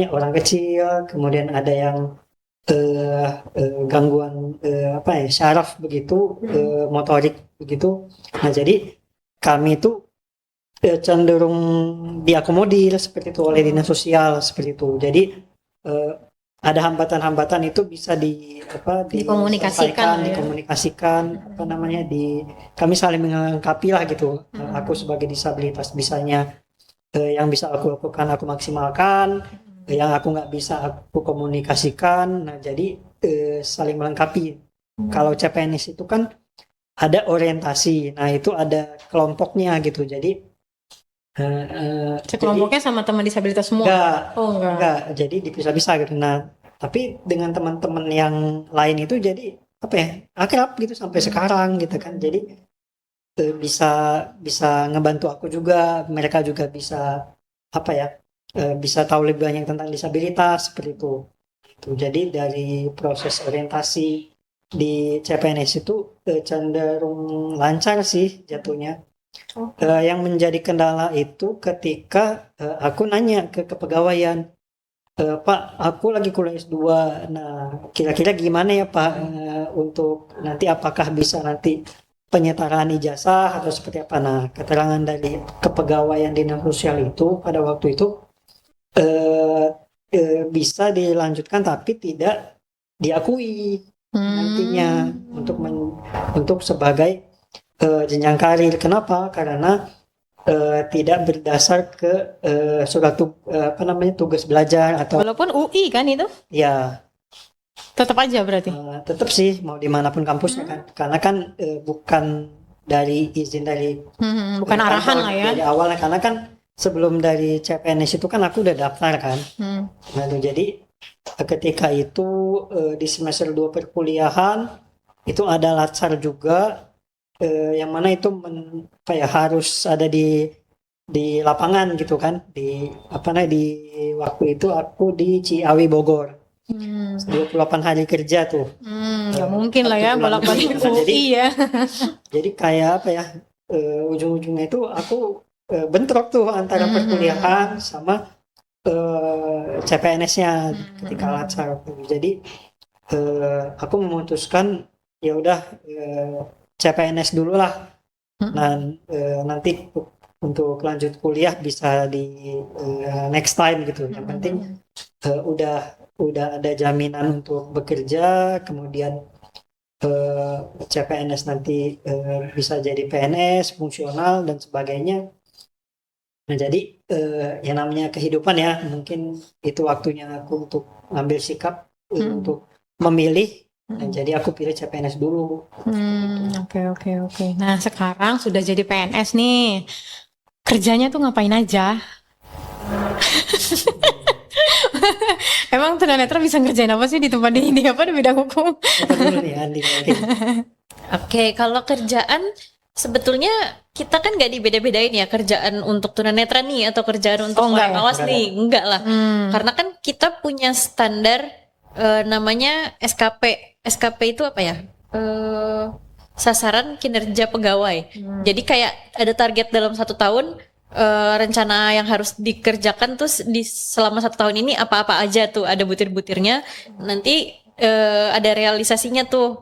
orang kecil, kemudian ada yang gangguan syaraf begitu, motorik begitu. Nah, jadi kami itu cenderung diakomodir seperti itu oleh dinas sosial seperti itu. Jadi ada hambatan-hambatan itu bisa dikomunikasikan kami saling melengkapi lah gitu. Aku sebagai disabilitas bisanya yang bisa aku lakukan aku maksimalkan, yang aku nggak bisa aku komunikasikan. Nah, jadi saling melengkapi. Kalau CPNS itu kan ada orientasi, nah itu ada kelompoknya gitu. Jadi kelompoknya sama teman disabilitas semua? Enggak, jadi dipisah-pisah gitu. Nah, tapi dengan teman-teman yang lain itu jadi akrab gitu sampai sekarang gitu kan. Jadi bisa ngebantu aku juga, mereka juga bisa bisa tahu lebih banyak tentang disabilitas seperti itu. Jadi dari proses orientasi di CPNS itu cenderung lancar sih jatuhnya. Yang menjadi kendala itu ketika aku nanya ke kepegawaian, Pak, aku lagi kuliah S2, nah kira-kira gimana ya Pak untuk nanti apakah bisa nanti penyetaraan ijazah atau seperti apa. Nah, keterangan dari kepegawaian dinas sosial itu pada waktu itu bisa dilanjutkan tapi tidak diakui nantinya untuk sebagai jenjang karir. Kenapa? Karena tidak berdasar ke surat tugas belajar atau walaupun UI kan itu? Ya. Tetap aja berarti? Tetap sih mau dimanapun kampusnya kan, karena kan bukan dari izin dari bukan arahan lah ya dari awalnya, karena kan sebelum dari CPNS itu kan aku udah daftar kan. Nah, jadi ketika itu di semester 2 perkuliahan itu ada latsar juga. yang mana itu harus ada di lapangan gitu kan, di di waktu itu aku di Ciawi Bogor 28 hari kerja tuh. Nggak mungkin lah ya 1 bulan bolak-balik lebih. Jadi UI ya. jadi kayak ujung-ujungnya itu aku bentrok tuh antara perkuliahan sama CPNS-nya ketika latsar. Jadi aku memutuskan ya udah CPNS dulu lah. Dan nanti untuk lanjut kuliah bisa di next time gitu. Yang penting udah ada jaminan untuk bekerja, kemudian CPNS nanti bisa jadi PNS fungsional dan sebagainya. Nah jadi yang namanya kehidupan ya, mungkin itu waktunya aku untuk ngambil sikap untuk memilih, dan jadi aku pilih CPNS dulu. Oke. Nah, sekarang sudah jadi PNS nih. Kerjanya tuh ngapain aja? Emang tunanetra bisa ngerjain apa sih di tempat di bidang hukum? Apa dulu nih Andi? Oke, kalau kerjaan sebetulnya kita kan nggak dibeda-bedain ya, kerjaan untuk tunanetra nih atau kerjaan untuk enggak orang ya? awas Enggak nih, enggak lah. Karena kan kita punya standar namanya SKP. SKP itu apa ya? Sasaran kinerja pegawai. Jadi kayak ada target dalam 1 tahun, rencana yang harus dikerjakan tuh selama 1 tahun ini apa-apa aja tuh, ada butir-butirnya. Nanti ada realisasinya tuh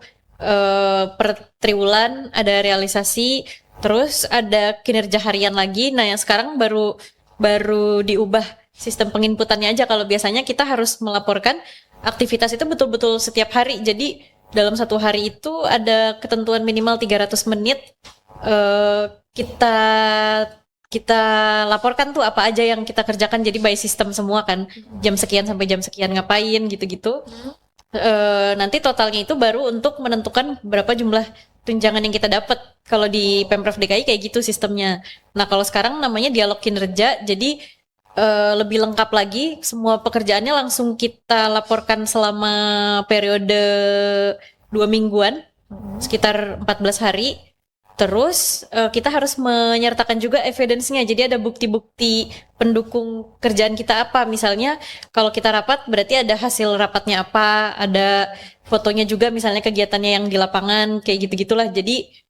per triwulan ada realisasi, terus ada kinerja harian lagi. Nah yang sekarang baru diubah sistem penginputannya aja. Kalau biasanya kita harus melaporkan aktivitas itu betul-betul setiap hari. Jadi dalam 1 hari itu ada ketentuan minimal 300 menit kita laporkan tuh apa aja yang kita kerjakan. Jadi by system semua kan, jam sekian sampai jam sekian ngapain gitu-gitu. Nanti totalnya itu baru untuk menentukan berapa jumlah tunjangan yang kita dapat. Kalau di Pemprov DKI kayak gitu sistemnya. Nah kalau sekarang namanya dialog kinerja, jadi lebih lengkap lagi, semua pekerjaannya langsung kita laporkan selama periode 2 mingguan, sekitar 14 hari. Terus kita harus menyertakan juga evidence-nya. Jadi ada bukti-bukti pendukung kerjaan kita apa. Misalnya kalau kita rapat berarti ada hasil rapatnya apa, ada fotonya juga misalnya kegiatannya yang di lapangan, kayak gitu-gitulah. Jadi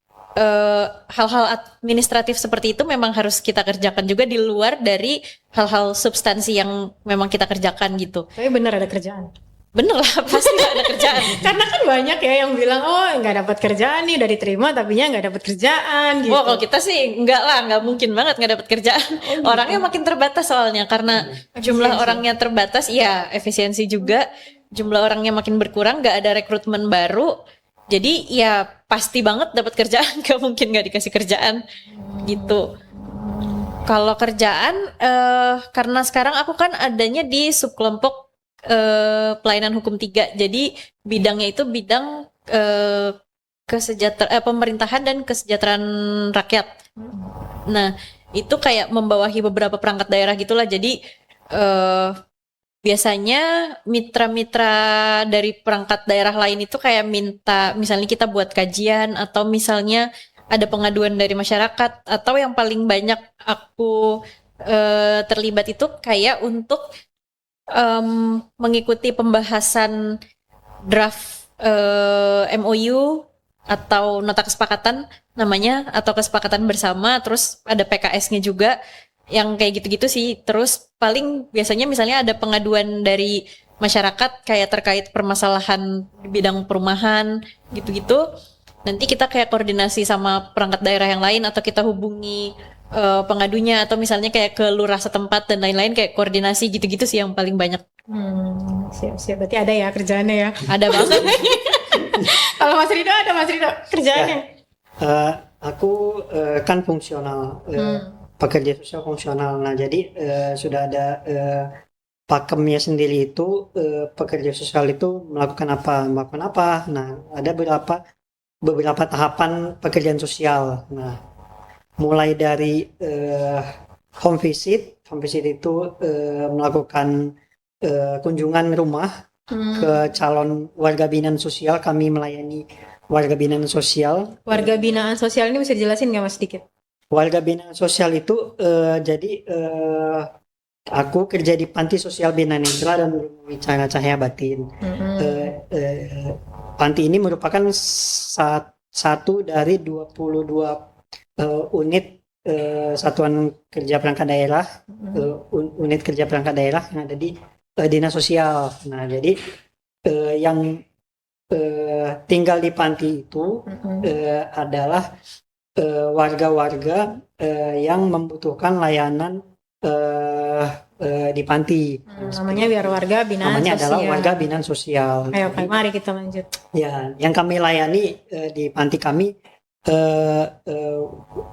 hal-hal administratif seperti itu memang harus kita kerjakan juga di luar dari hal-hal substansi yang memang kita kerjakan gitu. Tapi bener ada kerjaan. Bener lah, pasti ada kerjaan. Karena kan banyak ya yang bilang, oh nggak dapat kerjaan nih, udah diterima tapinya nggak dapat kerjaan gitu. Oh kalau kita sih enggak lah, nggak mungkin banget nggak dapat kerjaan. Orangnya makin terbatas soalnya, karena jumlah orangnya terbatas, ya efisiensi juga. Jumlah orangnya makin berkurang, nggak ada rekrutmen baru. Jadi ya pasti banget dapat kerjaan, gak mungkin nggak dikasih kerjaan gitu. Kalau kerjaan, karena sekarang aku kan adanya di subkelompok pelayanan hukum 3, jadi bidangnya itu bidang pemerintahan dan kesejahteraan rakyat. Nah itu kayak membawahi beberapa perangkat daerah gitulah. Jadi biasanya mitra-mitra dari perangkat daerah lain itu kayak minta, misalnya kita buat kajian, atau misalnya ada pengaduan dari masyarakat, atau yang paling banyak aku terlibat itu kayak untuk mengikuti pembahasan draft MOU atau nota kesepakatan namanya, atau kesepakatan bersama. Terus ada PKS-nya juga, yang kayak gitu-gitu sih. Terus paling biasanya misalnya ada pengaduan dari masyarakat kayak terkait permasalahan di bidang perumahan gitu-gitu. Nanti kita kayak koordinasi sama perangkat daerah yang lain, atau kita hubungi pengadunya, atau misalnya kayak ke lurah setempat dan lain-lain, kayak koordinasi gitu-gitu sih yang paling banyak. Siap-siap, berarti ada ya kerjaannya ya. Ada banget. Kalau Mas Rido ada Mas Rido kerjaannya? Aku kan fungsional, pekerja sosial fungsional. Nah jadi sudah ada pakemnya sendiri itu, pekerja sosial itu melakukan apa. Nah ada beberapa tahapan pekerjaan sosial. Nah mulai dari home visit itu melakukan kunjungan rumah ke calon warga binaan sosial. Kami melayani warga binaan sosial. Warga binaan sosial ini bisa dijelasin nggak Mas sedikit? Warga binaan sosial itu jadi aku kerja di Panti Sosial Bina Netra dan Wicara Cahaya Batin. Panti ini merupakan satu dari 22 unit satuan kerja perangkat daerah, unit kerja perangkat daerah yang ada di dinas sosial. Nah, jadi yang tinggal di panti itu adalah warga-warga yang membutuhkan layanan di panti. Namanya biar warga binaan Namanya sosial. adalah warga binaan sosial. Ayo, oke, mari kita lanjut. Ya, yang kami layani di panti kami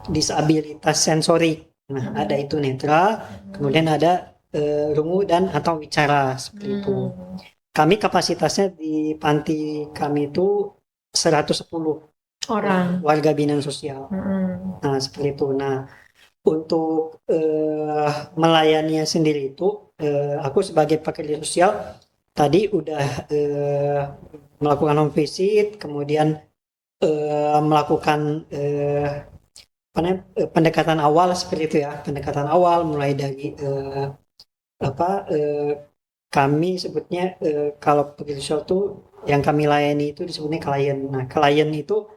disabilitas sensorik. Nah, ada itu netra, kemudian ada rungu dan atau wicara seperti itu. Kami kapasitasnya di panti kami itu 110 Orang. warga binaan sosial. Nah, seperti itu. Nah, untuk melayaninya sendiri itu, aku sebagai pekerja sosial tadi udah melakukan home visit, kemudian melakukan pendekatan awal seperti itu ya, pendekatan awal mulai dari kami sebutnya kalau pekerja sosial itu yang kami layani itu disebutnya klien. Nah, klien itu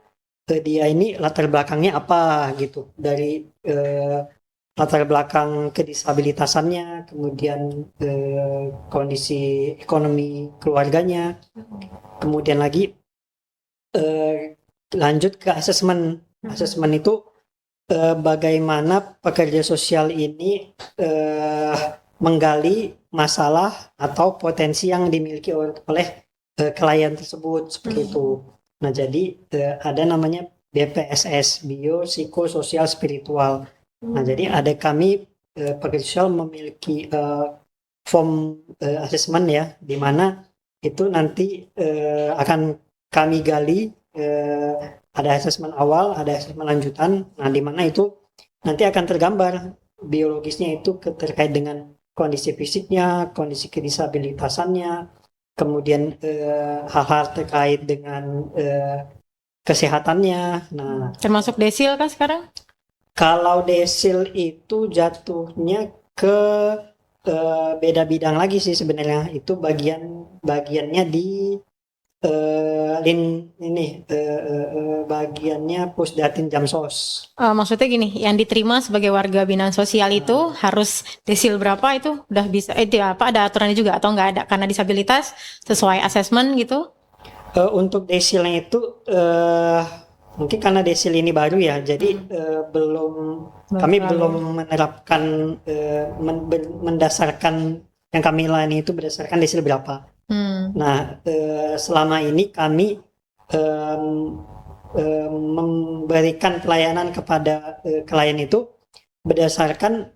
dia ini latar belakangnya apa gitu, dari latar belakang kedisabilitasannya, kemudian kondisi ekonomi keluarganya, kemudian lagi lanjut ke asesmen. Asesmen itu bagaimana pekerja sosial ini menggali masalah atau potensi yang dimiliki oleh klien tersebut seperti itu. Nah, jadi ada namanya BPSS, biopsikososial spiritual. Nah, jadi ada kami pekerja sosial memiliki form asesmen ya, di mana itu nanti akan kami gali, ada asesmen awal, ada asesmen lanjutan. Nah, di mana itu nanti akan tergambar biologisnya itu terkait dengan kondisi fisiknya, kondisi kedisabilitasannya, kemudian hal-hal terkait dengan kesehatannya. Nah, Termasuk desil kah sekarang? kalau desil itu jatuhnya ke beda bidang lagi sih sebenarnya. Itu bagiannya di bagiannya Pusdatin Jamsos. Maksudnya gini, yang diterima sebagai warga binaan sosial itu harus desil berapa itu udah bisa? Ada aturannya juga atau nggak ada? Karena disabilitas sesuai asesmen gitu? Untuk desilnya itu mungkin karena desil ini baru ya, jadi kami belum menerapkan mendasarkan yang kami layani itu berdasarkan desil berapa. Nah, selama ini kami memberikan pelayanan kepada klien itu berdasarkan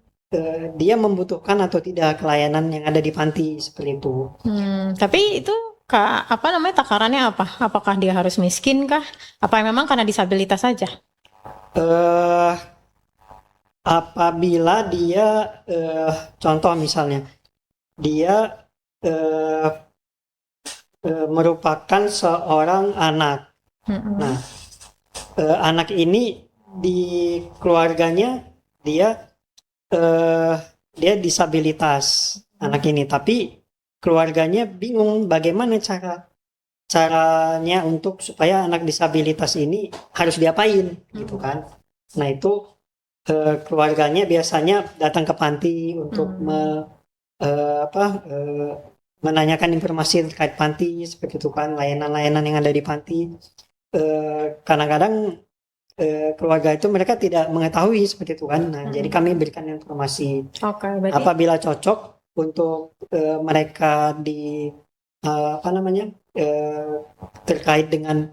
dia membutuhkan atau tidak pelayanan yang ada di panti seperti itu. Tapi itu takarannya apa? Apakah dia harus miskin kah? Apa memang karena disabilitas saja? Apabila dia contoh misalnya dia merupakan seorang anak. Nah, anak ini di keluarganya dia disabilitas anak ini, tapi keluarganya bingung bagaimana caranya untuk supaya anak disabilitas ini harus diapain gitu kan. Nah, itu keluarganya biasanya datang ke panti untuk menanyakan informasi terkait panti seperti itu kan, layanan-layanan yang ada di panti. Kadang-kadang keluarga itu mereka tidak mengetahui seperti itu kan. Nah, jadi kami berikan informasi. Berarti Apabila cocok untuk mereka terkait dengan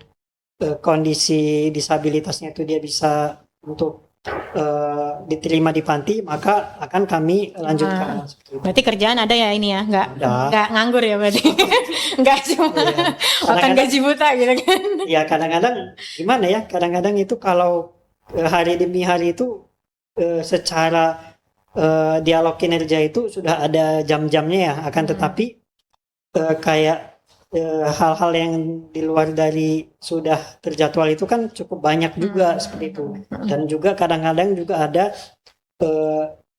kondisi disabilitasnya itu dia bisa untuk diterima di panti, maka akan kami lanjutkan. Berarti kerjaan ada ya ini ya, nggak nganggur ya berarti, nggak cuma makan gaji buta gitu kan? Ya kadang-kadang gimana ya, kadang-kadang itu kalau hari demi hari itu secara dialog kinerja itu sudah ada jam-jamnya ya, akan tetapi kayak hal-hal yang di luar dari sudah terjadwal itu kan cukup banyak juga seperti itu. Dan juga kadang-kadang juga ada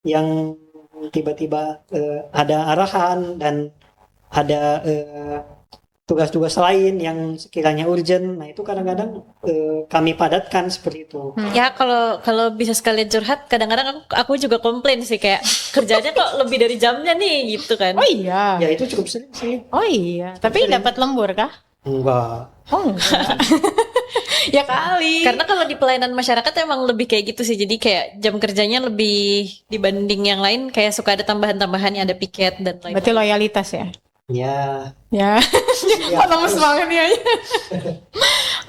yang tiba-tiba ada arahan dan ada tugas-tugas lain yang sekiranya urgent. Nah itu kadang-kadang kami padatkan seperti itu. Ya kalau bisa sekalian curhat, kadang-kadang aku juga komplain sih kayak kerjanya kok lebih dari jamnya nih gitu kan. Oh iya. Ya itu cukup sering sih. Oh iya. Tapi dapat lembur kah? Enggak. Oh enggak. Ya kali. Karena kalau di pelayanan masyarakat emang lebih kayak gitu sih. Jadi kayak jam kerjanya lebih dibanding yang lain kayak suka ada tambahan-tambahan, ada piket dan lain-lain. Berarti loyalitas ya? Ya. Ya. Ya, Lemes banget ya.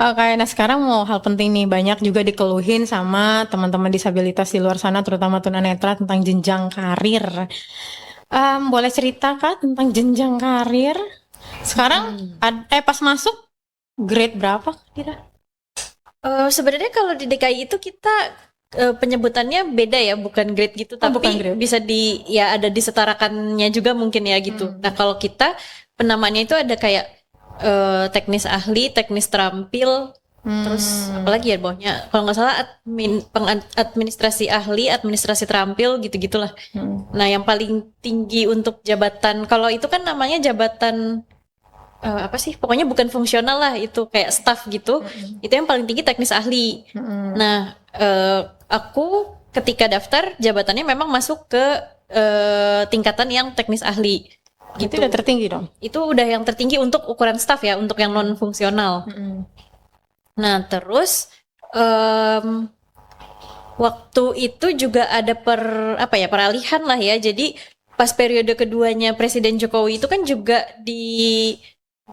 Oke, nah sekarang mau hal penting nih, banyak juga dikeluhin sama teman-teman disabilitas di luar sana, terutama tunanetra tentang jenjang karir. Boleh cerita Kak tentang jenjang karir? Sekarang pas masuk grade berapa kira? Sebenarnya kalau di DKI itu kita penyebutannya beda ya, bukan grade gitu, tapi bukan grade. bisa ya ada disetarakannya juga mungkin ya gitu. Nah kalau kita penamaannya itu ada kayak teknis ahli, teknis terampil, terus apalagi ya bawahnya, kalau nggak salah administrasi ahli, administrasi terampil gitu-gitulah. Nah yang paling tinggi untuk jabatan, kalau itu kan namanya jabatan apa sih, pokoknya bukan fungsional lah, itu kayak staff gitu. Itu yang paling tinggi teknis ahli. Nah aku ketika daftar jabatannya memang masuk ke tingkatan yang teknis ahli gitu. Itu udah tertinggi dong. Itu udah yang tertinggi untuk ukuran staff ya, untuk yang non fungsional. Nah terus waktu itu juga ada peralihan lah ya. Jadi pas periode keduanya Presiden Jokowi itu kan juga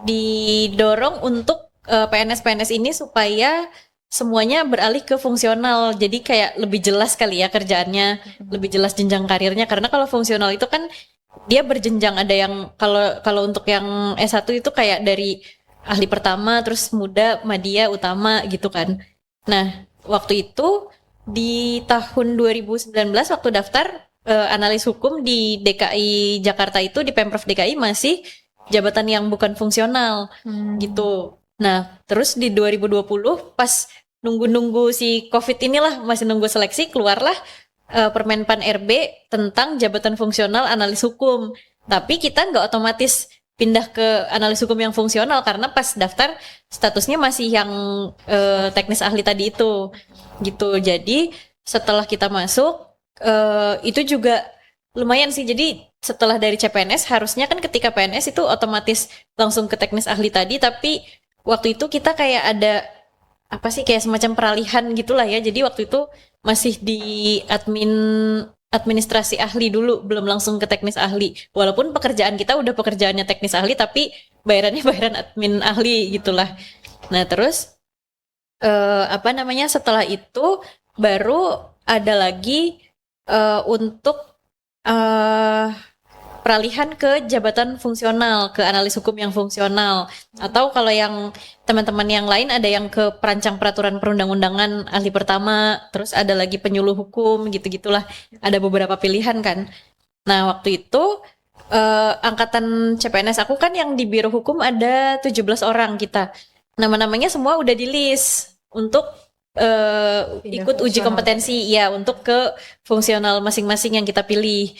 didorong untuk PNS-PNS ini supaya semuanya beralih ke fungsional. Jadi kayak lebih jelas kali ya kerjaannya, lebih jelas jenjang karirnya. Karena kalau fungsional itu kan dia berjenjang, ada yang kalau untuk yang S1 itu kayak dari ahli pertama, terus muda, madya, utama gitu kan. Nah, waktu itu di tahun 2019 waktu daftar analis hukum di DKI Jakarta itu, di Pemprov DKI masih jabatan yang bukan fungsional gitu. Nah, terus di 2020 pas nunggu-nunggu si COVID inilah, masih nunggu seleksi, keluarlah Permenpan RB tentang jabatan fungsional analis hukum. Tapi kita nggak otomatis pindah ke analis hukum yang fungsional karena pas daftar statusnya masih yang teknis ahli tadi itu gitu. Jadi setelah kita masuk itu juga lumayan sih. Jadi setelah dari CPNS harusnya kan ketika PNS itu otomatis langsung ke teknis ahli tadi, tapi waktu itu kita kayak ada kayak semacam peralihan gitulah ya. Jadi waktu itu masih di administrasi ahli dulu, belum langsung ke teknis ahli. Walaupun pekerjaan kita udah pekerjaannya teknis ahli, tapi bayarannya bayaran admin ahli gitulah. Nah terus setelah itu baru ada lagi untuk peralihan ke jabatan fungsional, ke analis hukum yang fungsional. Atau kalau yang teman-teman yang lain ada yang ke perancang peraturan perundang-undangan ahli pertama, terus ada lagi penyuluh hukum gitu-gitulah. Ada beberapa pilihan kan. Nah waktu itu angkatan CPNS aku kan yang di Biro Hukum ada 17 orang kita. Nama-namanya semua udah di list untuk ikut uji kompetensi ya, untuk ke fungsional masing-masing yang kita pilih.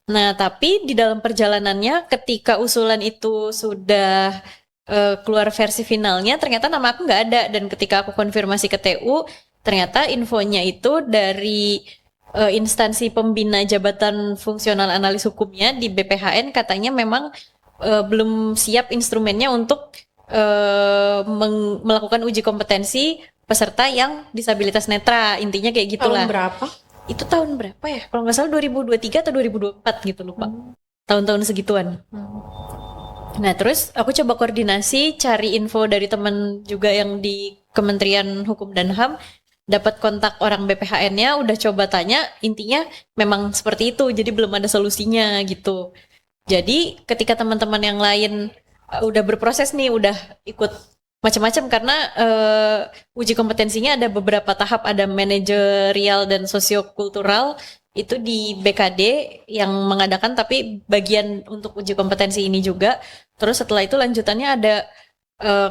Nah, tapi di dalam perjalanannya ketika usulan itu sudah keluar versi finalnya, ternyata nama aku nggak ada. Dan ketika aku konfirmasi ke TU, ternyata infonya itu dari instansi pembina jabatan fungsional analis hukumnya di BPHN, katanya memang belum siap instrumennya untuk melakukan uji kompetensi peserta yang disabilitas netra. Intinya kayak gitulah. Tahun berapa? Itu tahun berapa ya? Kalau nggak salah 2023 atau 2024 gitu, lupa. Tahun-tahun segituan. Nah terus aku coba koordinasi, cari info dari teman juga yang di Kementerian Hukum dan HAM, dapat kontak orang BPHN-nya, udah coba tanya, intinya memang seperti itu, jadi belum ada solusinya gitu. Jadi ketika teman-teman yang lain udah berproses nih, udah ikut macam-macam, karena uji kompetensinya ada beberapa tahap, ada manajerial dan sosiokultural, itu di BKD yang mengadakan, tapi bagian untuk uji kompetensi ini juga. Terus setelah itu lanjutannya ada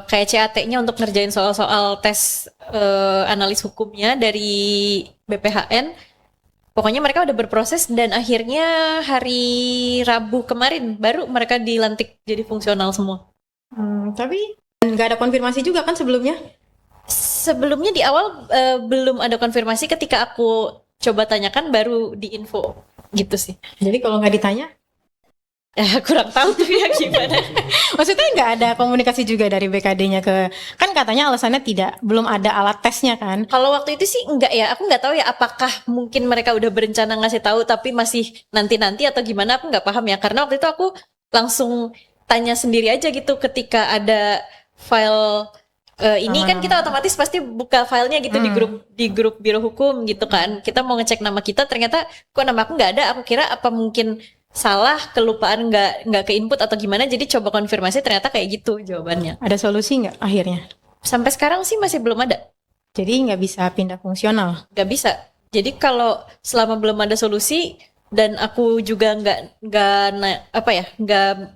kayak CAT-nya untuk ngerjain soal-soal tes analis hukumnya dari BPHN. Pokoknya mereka udah berproses dan akhirnya hari Rabu kemarin baru mereka dilantik jadi fungsional semua. Tapi nggak ada konfirmasi juga kan sebelumnya? Sebelumnya di awal belum ada konfirmasi, ketika aku coba tanyakan baru diinfo gitu sih. Jadi kalau nggak ditanya, Kurang tahu tuh ya gimana. maksudnya nggak ada komunikasi juga dari BKD-nya ke, kan katanya alasannya belum ada alat tesnya kan? Kalau waktu itu sih enggak ya, aku nggak tahu ya apakah mungkin mereka udah berencana ngasih tahu tapi masih nanti-nanti atau gimana, aku nggak paham ya. Karena waktu itu aku langsung tanya sendiri aja gitu ketika ada file ini kan kita otomatis pasti buka filenya gitu di grup biro hukum gitu kan. Kita mau ngecek nama kita, ternyata kok nama aku nggak ada. Aku kira apa mungkin salah, kelupaan, nggak ke input atau gimana. Jadi coba konfirmasi, ternyata kayak gitu jawabannya. Ada solusi nggak akhirnya? Sampai sekarang sih masih belum ada. Jadi nggak bisa pindah fungsional. Nggak bisa. Jadi kalau selama belum ada solusi dan aku juga nggak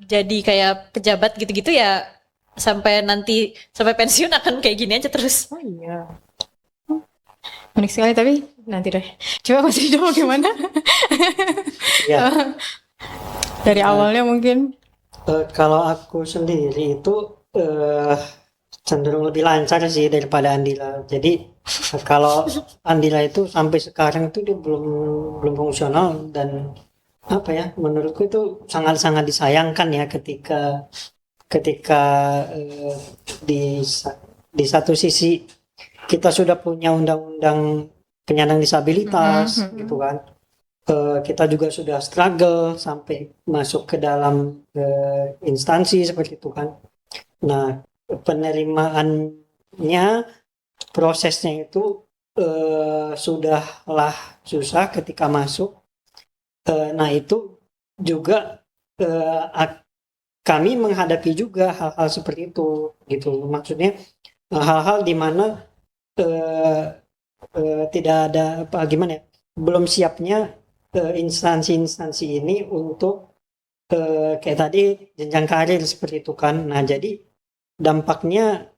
jadi kayak pejabat gitu-gitu ya, sampai pensiun akan kayak gini aja terus. Oh iya. Unik sekali, tapi nanti deh. Coba Mas Rido bagaimana? Ya, Dari awalnya mungkin. kalau aku sendiri itu cenderung lebih lancar sih daripada Andila. Jadi kalau Andila itu sampai sekarang itu dia belum fungsional, dan apa ya, menurutku itu sangat-sangat disayangkan ya ketika di satu sisi kita sudah punya undang-undang penyandang disabilitas gitu kan. Kita juga sudah struggle sampai masuk ke dalam instansi seperti itu kan. Nah, penerimaannya, prosesnya itu sudahlah susah ketika masuk. Nah, itu juga kami menghadapi juga hal-hal seperti itu gitu. Maksudnya hal-hal di mana tidak ada gimana ya, belum siapnya instansi-instansi ini untuk kayak tadi jenjang karir seperti itu kan. Nah, jadi dampaknya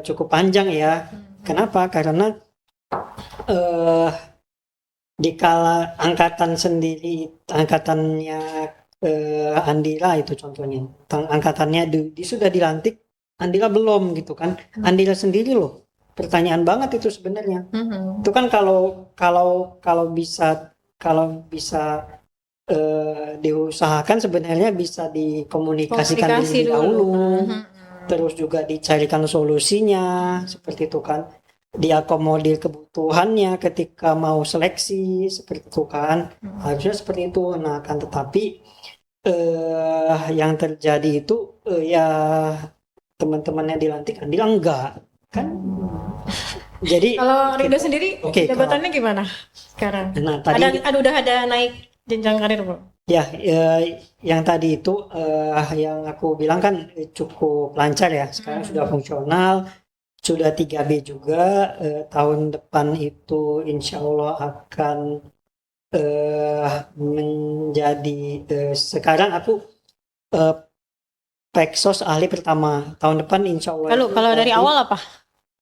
cukup panjang ya. Kenapa? Karena dikala angkatannya Andila itu contohnya, angkatannya sudah dilantik, Andila belum gitu kan. Andila sendiri loh, pertanyaan banget itu sebenarnya. Itu kan kalau bisa diusahakan sebenarnya bisa dikomunikasikan Komunikasi terlebih dahulu, dulu. terus juga dicarikan solusinya seperti itu kan, diakomodir kebutuhannya ketika mau seleksi seperti itu kan, harusnya seperti itu. Nah, kan tetapi yang terjadi itu ya teman-temannya dilantik, Andila enggak kan. Jadi Kalau Rido sendiri, Oke, jabatannya gimana sekarang? nah tadi Udah ada naik jenjang karir belum? ya, yang tadi itu yang aku bilang kan cukup lancar ya. Sekarang sudah fungsional, sudah 3B juga. Tahun depan itu insya Allah akan menjadi sekarang aku Peksos ahli pertama. Tahun depan insya Allah. Lalu kalau dari awal apa?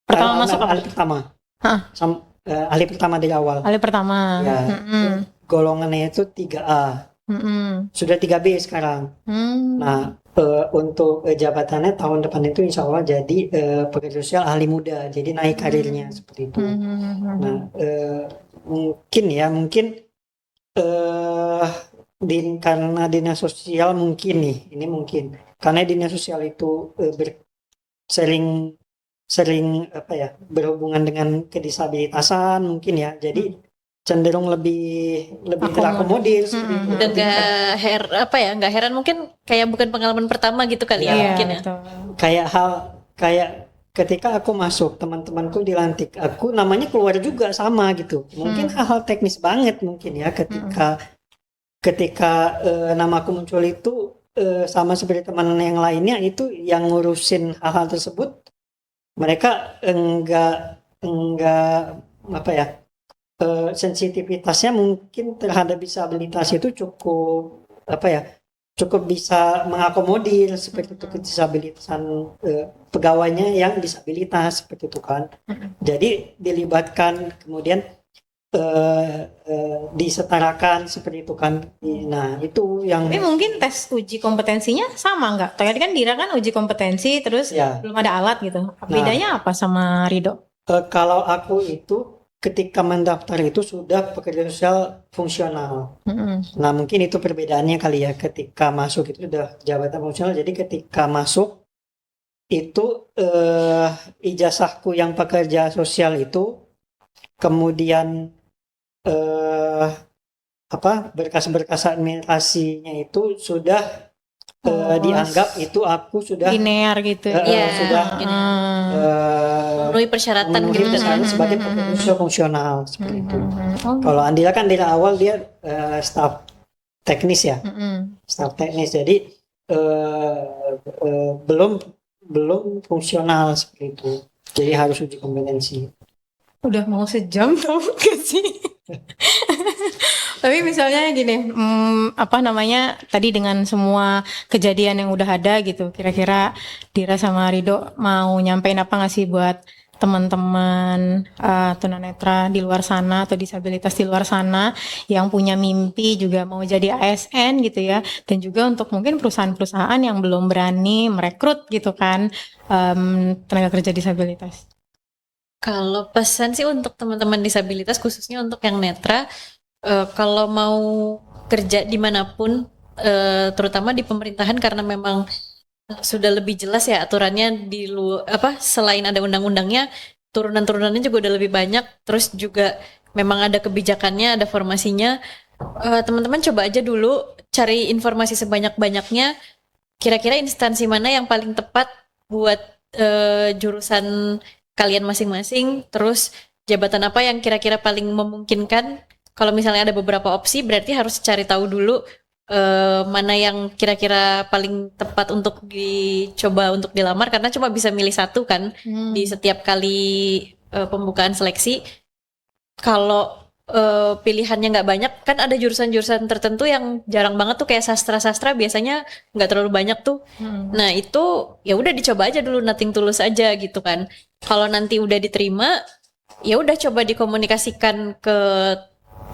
Pertama masuk apa? ahli pertama. Hah? Ahli pertama dari awal. Ahli pertama. Ya. Golongannya itu 3A. Sudah 3B sekarang. Nah, untuk jabatannya tahun depan itu insya Allah jadi pekerja sosial ahli muda, jadi naik karirnya seperti itu. Nah, mungkin karena dinas sosial ini mungkin karena dinas sosial itu sering apa ya, berhubungan dengan kedisabilitasan mungkin ya, jadi cenderung lebih terakomodir seperti itu. Dan nggak heran mungkin kayak bukan pengalaman pertama gitu kali ya mungkin ya. Betul. Kayak ketika aku masuk, teman-temanku dilantik, aku namanya keluar juga sama gitu. Mungkin hal-hal teknis banget mungkin ya ketika namaku muncul itu sama seperti teman yang lainnya itu yang ngurusin hal-hal tersebut, mereka enggak apa ya, sensitivitasnya mungkin terhadap disabilitas itu cukup apa ya, cukup bisa mengakomodir seperti itu kedisabilitasan pegawainya yang disabilitas seperti itu kan. Jadi dilibatkan kemudian disetarakan seperti itu kan. Nah itu yang Tapi mungkin tes uji kompetensinya sama nggak? Tadi kan Dira kan uji kompetensi terus ya. belum ada alat gitu. Bedanya apa sama Rido? Kalau aku itu ketika mendaftar itu sudah pekerja sosial fungsional. Nah mungkin itu perbedaannya kali ya, ketika masuk itu sudah jabatan fungsional, jadi ketika masuk itu ijazahku yang pekerja sosial itu, kemudian berkas-berkas administrasinya itu sudah dianggap itu aku sudah Linear gitu. sudah memenuhi persyaratan memenuhi gitu kan. persyaratan sebagai pekerja sosial fungsional seperti itu. Kalau Andila kan dari awal dia staf teknis ya, staf teknis, jadi belum fungsional seperti itu. Jadi harus uji kompetensi. Udah mau sejam tau gak sih? Tapi misalnya gini, tadi dengan semua kejadian yang udah ada gitu, kira-kira Dira sama Rido mau nyampein apa nggak sih buat teman-teman tunanetra di luar sana atau disabilitas di luar sana yang punya mimpi juga mau jadi ASN gitu ya, dan juga untuk mungkin perusahaan-perusahaan yang belum berani merekrut gitu kan tenaga kerja disabilitas. Kalau pesan sih untuk teman-teman disabilitas, khususnya untuk yang netra, kalau mau kerja dimanapun, terutama di pemerintahan, karena memang sudah lebih jelas ya aturannya di selain ada undang-undangnya, turunan-turunannya juga udah lebih banyak. Terus juga memang ada kebijakannya, ada formasinya. Teman-teman coba aja dulu cari informasi sebanyak-banyaknya. Kira-kira instansi mana yang paling tepat buat jurusan kalian masing-masing. Terus jabatan apa yang kira-kira paling memungkinkan. Kalau misalnya ada beberapa opsi, berarti harus cari tahu dulu mana yang kira-kira paling tepat untuk dicoba untuk dilamar, karena cuma bisa milih satu kan di setiap kali pembukaan seleksi. Kalau pilihannya nggak banyak, kan ada jurusan-jurusan tertentu yang jarang banget tuh, kayak sastra biasanya nggak terlalu banyak tuh. Nah itu ya udah dicoba aja dulu, nothing tulus aja gitu kan. Kalau nanti udah diterima, ya udah coba dikomunikasikan ke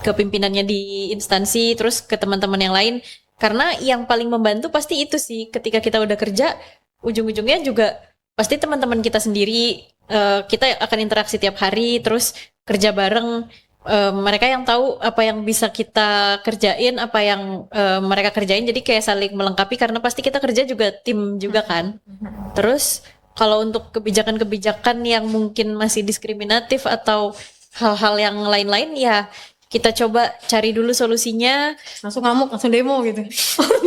pimpinannya di instansi, terus ke teman-teman yang lain. Karena yang paling membantu pasti itu sih, ketika kita udah kerja, ujung-ujungnya juga pasti teman-teman kita sendiri, kita akan interaksi tiap hari, terus kerja bareng. Mereka yang tahu apa yang bisa kita kerjain, apa yang mereka kerjain, jadi kayak saling melengkapi, karena pasti kita kerja juga tim juga kan. Terus kalau untuk kebijakan-kebijakan yang mungkin masih diskriminatif atau hal-hal yang lain-lain, ya kita coba cari dulu solusinya. Langsung ngamuk, langsung demo gitu.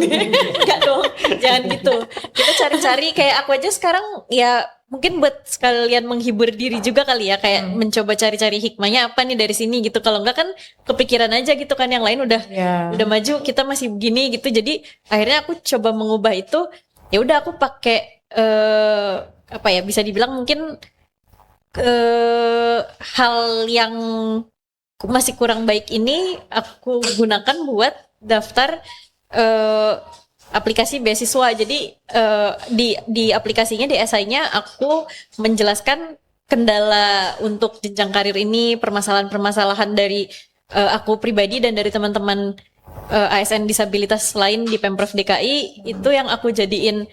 Enggak dong, jangan gitu. Kita cari-cari, kayak aku aja sekarang ya mungkin buat sekalian menghibur diri juga kali ya, kayak mencoba cari-cari hikmahnya apa nih dari sini gitu. Kalau enggak kan kepikiran aja gitu kan, yang lain udah maju, kita masih begini gitu. Jadi akhirnya aku coba mengubah itu. Ya udah, aku pakai bisa dibilang mungkin hal yang masih kurang baik ini aku gunakan buat daftar aplikasi beasiswa. Jadi di aplikasinya, di esainya aku menjelaskan kendala untuk jenjang karir ini, permasalahan-permasalahan dari aku pribadi dan dari teman-teman ASN disabilitas lain di Pemprov DKI. Itu yang aku jadiin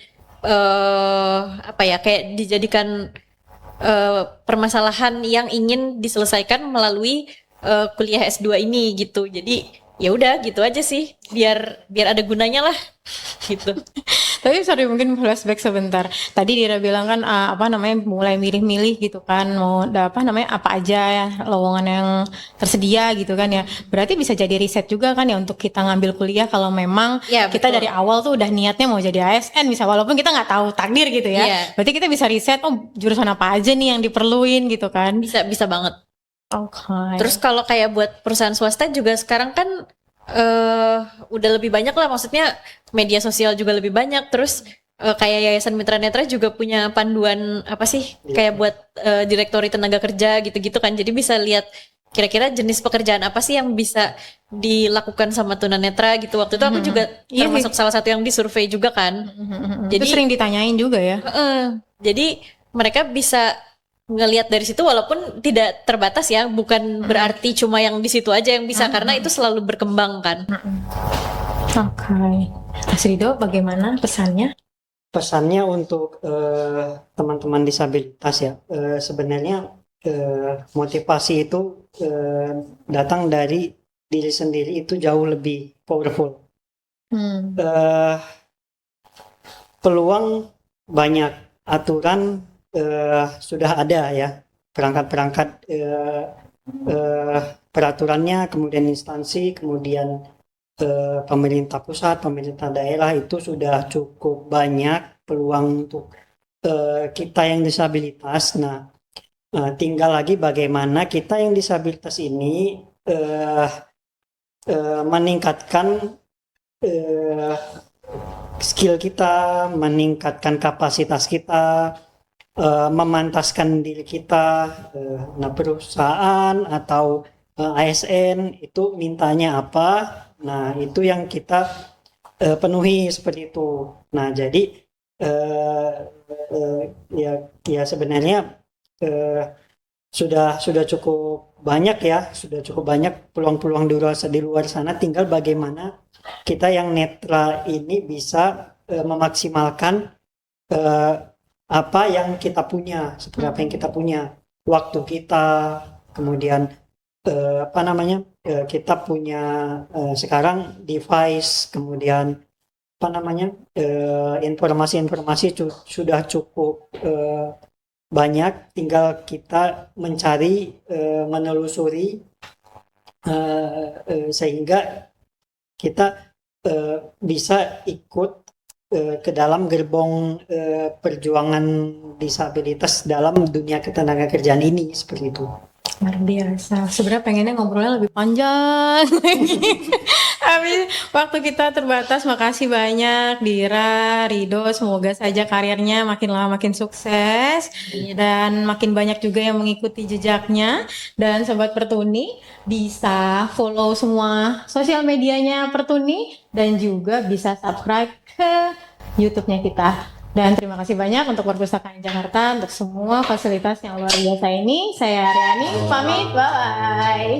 kayak dijadikan permasalahan yang ingin diselesaikan melalui kuliah S2 ini gitu. Jadi ya udah gitu aja sih, biar ada gunanya lah gitu. Tapi sorry, mungkin flashback sebentar. Tadi Dira bilang kan mulai milih-milih gitu kan, mau apa aja ya lowongan yang tersedia gitu kan ya. Berarti bisa jadi riset juga kan ya untuk kita ngambil kuliah, kalau memang ya, kita dari awal tuh udah niatnya mau jadi ASN bisa, walaupun kita nggak tahu takdir gitu ya. Berarti kita bisa riset, jurusan apa aja nih yang diperluin gitu kan. Bisa banget. Okay. Terus kalau kayak buat perusahaan swasta juga sekarang kan udah lebih banyak lah, maksudnya media sosial juga lebih banyak. Terus kayak Yayasan Mitra Netra juga punya panduan kayak buat direktori tenaga kerja gitu-gitu kan. Jadi bisa lihat kira-kira jenis pekerjaan apa sih yang bisa dilakukan sama tunanetra gitu. Waktu itu aku juga Iya termasuk salah satu yang disurvei juga kan. Jadi Jadi sering ditanyain juga ya. jadi mereka bisa ngelihat dari situ walaupun tidak terbatas ya, bukan berarti cuma yang di situ aja yang bisa karena itu selalu berkembang kan. Oke. Mas Rido, bagaimana pesannya? Pesannya untuk teman-teman disabilitas ya, sebenarnya motivasi itu datang dari diri sendiri itu jauh lebih powerful. Peluang banyak, aturan sudah ada ya, perangkat-perangkat peraturannya, kemudian instansi, kemudian pemerintah pusat, pemerintah daerah itu sudah cukup banyak peluang untuk kita yang disabilitas. Nah, tinggal lagi bagaimana kita yang disabilitas ini meningkatkan skill kita, meningkatkan kapasitas kita, memantaskan diri kita. Nah, perusahaan atau ASN itu mintanya apa? Nah, itu yang kita penuhi seperti itu. Nah, jadi ya sebenarnya sudah cukup banyak ya, sudah cukup banyak peluang-peluang di luar sana. Tinggal bagaimana kita yang netra ini bisa memaksimalkan apa yang kita punya, seperti apa yang kita punya, waktu kita, kemudian kita punya sekarang device, kemudian informasi-informasi sudah cukup banyak, tinggal kita mencari, menelusuri sehingga kita bisa ikut ke dalam gerbong perjuangan disabilitas dalam dunia ketenagakerjaan ini, seperti itu. Luar biasa. Sebenarnya pengennya ngobrolnya lebih panjang lagi. Tapi waktu kita terbatas. Makasih banyak Dira, Rido. Semoga saja karirnya makin lama makin sukses dan makin banyak juga yang mengikuti jejaknya. Dan Sobat Pertuni bisa follow semua sosial medianya Pertuni dan juga bisa subscribe ke YouTube-nya kita. Dan terima kasih banyak untuk Perpustakaan Jakarta untuk semua fasilitas yang luar biasa ini. Saya Aryani, pamit, bye-bye.